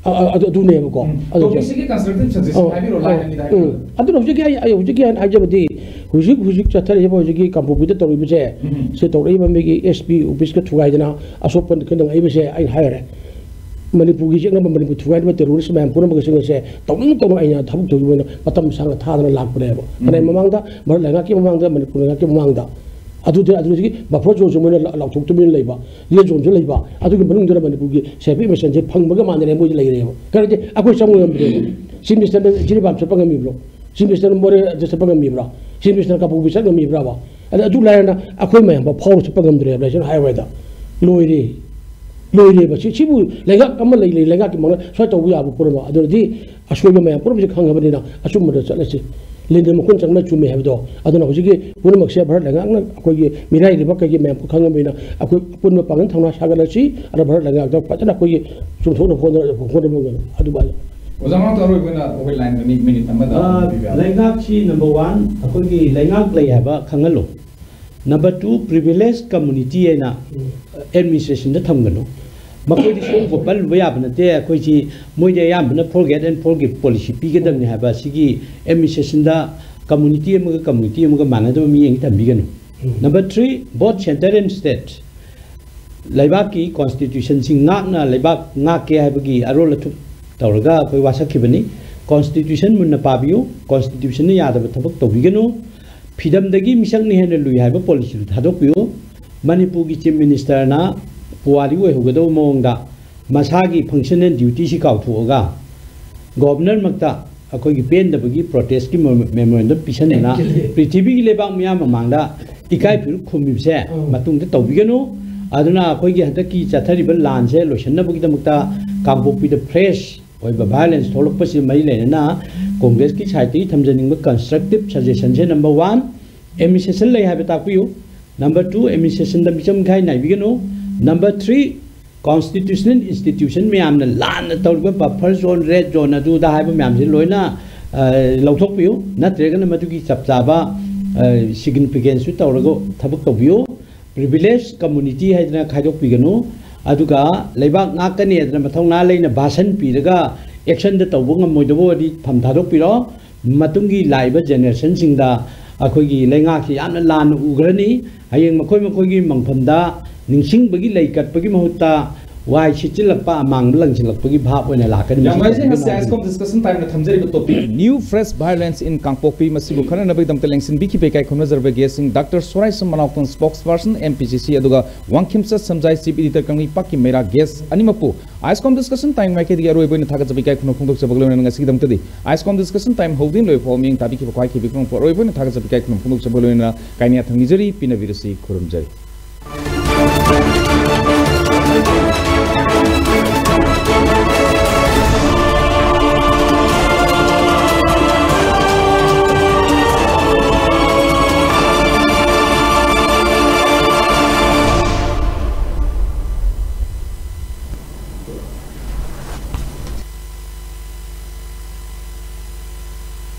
ꯑꯗꯨꯅꯦꯕꯀꯣ ꯇꯣꯄꯤꯛꯁꯤꯒꯤ constructive suggestion ꯍꯥꯏꯕꯤꯔꯣ ꯂꯥꯏꯟ ꯑꯅꯤꯗ ꯍꯥꯏꯕꯤꯔꯣ ꯑꯗꯨꯅ ꯍꯧꯖꯤꯛꯀꯤ ꯍꯥꯏꯖꯕꯗꯤ ꯍꯧꯖꯤꯛ ꯆꯠꯊꯔꯤꯕ ꯍꯧꯖꯤꯛꯀꯤ ꯀꯥꯡꯄꯣꯛꯄꯤꯗ ꯇꯧꯔꯤꯕꯁꯦ ꯁꯤ ꯇꯧꯔꯛꯏꯕ ꯃꯤꯒꯤ SP ꯑꯣꯐꯤꯁꯀ ꯊꯨꯒꯥꯏꯗꯅ ꯑꯁꯣꯛꯄ ꯀꯩꯗꯧꯉꯛꯏꯕꯁꯦ ꯑꯩꯅ ꯍꯥꯏꯔꯦ ꯃꯅꯤꯄꯨꯔꯒꯤ ꯆꯦꯛꯅꯕ ꯃꯅꯤꯄꯨꯔ ꯊꯨꯒꯥꯏꯔꯤꯕ ꯇꯦꯔꯣꯔꯤꯁ ꯃꯌꯥꯝ ꯄꯨꯝꯅꯃꯛꯁꯤꯡ ꯑꯁꯦ ꯇꯧꯅꯤꯡ ꯑꯩꯅ ꯊꯕꯛ ꯇꯧꯈꯤꯕ ꯑꯣꯏꯅ ꯃꯇꯝ ꯁꯥꯡꯅ ꯊꯥꯗꯅ ꯂꯥꯛꯄꯅꯦꯕ ꯀꯔꯤ ꯃꯃꯥꯡꯗ ꯚꯥꯔꯠ ꯂꯩꯉꯥꯛꯀꯤ ꯃꯃꯥꯡꯗ ꯃꯅꯤꯄꯨꯔ ꯂꯩꯉꯥꯛꯀꯤ ꯃꯃꯥꯡꯗ ꯑꯗꯨꯗꯒꯤ ꯕꯐꯔ ꯖꯣꯟꯁꯨ ꯃꯣꯏꯅ ꯂꯥꯎꯊꯣꯛꯇꯨꯃꯤꯅ ꯂꯩꯕ ꯔꯦꯗ ꯖꯣꯟꯁꯨ ꯂꯩꯕ ꯑꯗꯨꯒꯤ ꯃꯅꯨꯡꯗ ꯃꯅꯤꯄꯨꯔꯒꯤ ꯁꯦꯜꯐ ꯏꯃꯤꯁꯟꯁꯦ ꯐꯪꯕꯒ ꯃꯥꯟꯅꯔꯦ ꯃꯣꯏꯗꯤ ꯂꯩꯔꯦꯕ ꯀꯔꯤꯗꯤ ꯑꯩꯈꯣꯏ ꯆꯪꯕ ꯉꯝꯗ꯭ꯔꯦꯕ ꯆꯤꯐ ꯃꯤꯅꯤꯁꯇꯔꯅ ꯖꯤꯔꯤꯕꯥꯝ ꯆꯠꯄ ꯉꯝꯃꯤꯕ꯭ꯔꯣ ꯆꯤꯐ ꯃꯤꯅꯤꯁꯇꯔꯅ ꯃꯣꯔꯦꯗ ꯆꯠꯄ ꯉꯝꯃꯤꯕ꯭ꯔꯥ ꯆꯤꯐ ꯃꯤꯅꯤꯁꯇꯔꯅ ꯀꯥꯡꯄꯣꯛꯄꯤ ꯆꯠ ꯉꯝꯃꯤꯕ꯭ꯔꯥꯕ ꯑꯗꯨ ꯂꯥꯏꯔꯅ ꯑꯩꯈꯣꯏ ꯃꯌꯥꯝ ꯐꯥꯎꯕ ꯆꯠꯄ ꯉꯝꯗ꯭ꯔꯦꯕ ꯂꯩꯁꯅ ꯍꯥꯏꯋꯦꯗ ꯂꯣꯏꯔꯦꯕ ꯁꯤꯕꯨ ꯂꯩꯉꯥꯛ ꯑꯃ ꯂꯩꯉꯥꯛꯀꯤ ꯃꯉꯥ ꯁ꯭ꯋꯥꯏ ꯇꯧꯕ ꯌꯥꯕ ꯄꯨꯝꯅꯃꯛ ꯑꯗꯨꯗꯤ ꯑꯁꯣꯏꯕ ꯃꯌꯥꯝ ꯄꯨꯝꯅꯃꯛꯁꯦ ꯈꯪꯉꯕꯅꯤꯅ ꯑꯆꯨꯝꯕꯗ ꯆꯠꯂꯁꯤ ꯂꯤꯟꯗ ꯃꯈꯨꯟ ꯆꯪꯅ ꯆꯨꯝꯃꯦ ꯍꯥꯏꯕꯗꯣ ꯑꯗꯨꯅ ꯍꯧꯖꯤꯛꯀꯤ ꯄꯨꯝꯅꯃꯛꯁꯦ ꯚꯥꯔꯠ ꯂꯩꯉꯥꯛꯅ ꯑꯩꯈꯣꯏꯒꯤ ꯃꯤꯔꯥꯏꯔꯤꯕ ꯀꯩꯒꯤ ꯃꯌꯥꯝ ꯈꯪꯉꯕꯅꯤꯅ ꯑꯩꯈꯣꯏ ꯄꯨꯟꯕ ꯄꯥꯡꯒꯜ ꯊꯧꯅꯥ ꯁꯥꯒꯠꯂꯁꯤ ꯑꯗ ꯚꯥꯔꯠ ꯂꯩꯉꯥꯛꯇ ꯐꯖꯅ ꯑꯩꯈꯣꯏꯒꯤ ꯆꯨꯝꯊꯣꯛꯅ ꯍꯣꯠꯅꯕ ꯑꯗꯨꯃꯥꯏꯅ ꯑꯣꯖꯥ ꯇꯧꯔꯣꯏꯕꯅ ꯑꯩꯈꯣꯏ ꯂꯥꯏꯟ ꯃꯤꯅꯤꯠ ꯑꯃꯗ ꯂꯩꯉꯥꯛꯁꯤ ꯅꯝꯕꯔ 1 ꯑꯩꯈꯣꯏꯒꯤ ꯂꯩꯉꯥꯛ ꯂꯩ ꯍꯥꯏꯕ ꯈꯪꯍꯜꯂꯣ नंबर 2 प्रिविलेज कम्युनिटी है ना एडमिनिस्ट्रेशन द थमगनो मकोई सोम को पल बया बनते कोई ची मोइदे याम बन फॉरगेट एंड फॉरगिव पॉलिसी पीगदम ने हाबा सिगी एडमिनिस्ट्रेशन दा कम्युनिटी अमग मानदो मी यंग थमबिगनो number 3 both centre and state लेबाक की कॉन्स्टिट्यूशन सिंग ना लेबाक ना के हाबगी अरोल थु तौरगा कोई वासखिबनी कॉन्स्टिट्यूशन मुन्ना पाबियो कॉन्स्टिट्यूशन ने यादब थबक तौबिगनो फिदम दगी मिशंग ने हेन लुई हाबा पॉलिसी थादोपियो मणिपुर की चीफ मिनिस्टर ना पुवारी ओइ होगदो मोंगदा मसागी फंक्शनल ड्यूटी सि काउथोगा गवर्नर मक्ता अखोई की पेंदबगी प्रोटेस्ट की मेमोरेंडम पिसनना पृथ्वी की लेबाक मियाम मांगदा इकाई फिर खुमिबसे मतुंग तौबिगनो अदुना अखोई की हतक की चथरिब लान से लोशनबगी दमक्ता कांगपोपी द फ्रेश ओइबा वायलेंस थोलकपसि मई लेना कांग्रेस की साइड थमजनिंग कंस्ट्रक्टिव सजेशन से नंबर 1 एडमिनिस्ट्रेशन ले हाबे ताकपियो नंबर 2 एडमिनिस्ट्रेशन द मिचम खाई नाइबिगनो नंबर 3 कॉन्स्टिट्यूशनल इंस्टीट्यूशन में आमना लान तौरबा बफर जोन रेड जोन अदु दा हाबे म्याम से लोइना लौथोकपियो नत्रेगन मदुगी चपचाबा सिग्निफिकेंस सु तौरगो थबक तौबियो प्रिविलेज कम्युनिटी हाइदना खाइदोकपिगनो अदुगा लेबाक नाकने अदना मथौना लेना भाषण पीरगा एक्शन द तौबो ngमोइदबोदि फम थादोकपिरो मतुंगी लाइबा जेनरेशन सिंगदा अखोगी लेंगाखि यामना लान उग्रनी हयेंग मखोई मंगफमदा निंगसिंगबगी लैकटबगी महुत्ता वाई सिचिलपा मांग लंगसिलपगी भाप ओइना लाकनि यामाइसे हस्यासकम डिस्कशन टाइम न थमजरिब topic new fresh violence in Kangpokpi मसिबु खननबग दम तलेंगसिन बिखि पेकाई खनजरबे गेसिंग doctor Soraisam Manaotan spokesperson MPCC अदुगा वांखिमसा समजाय चीफ एडिटर कंगि पाकि मेरा गेस अनिमपु आइसकॉम डिस्कशन टाइम माइके दिया रोय बइन थागत जबिकाई खनो फुंदोक जबगलो न ngasi दम तदि आइसकॉम डिस्कशन टाइम होदिन लोय फॉर्मिंग ताबि कि बखाय कि बिकम रोय बइन थागत जबिकाई खनो फुंदोक जबगलो न काइनिया थंगिजरी पिना विरसी खुरुमजरी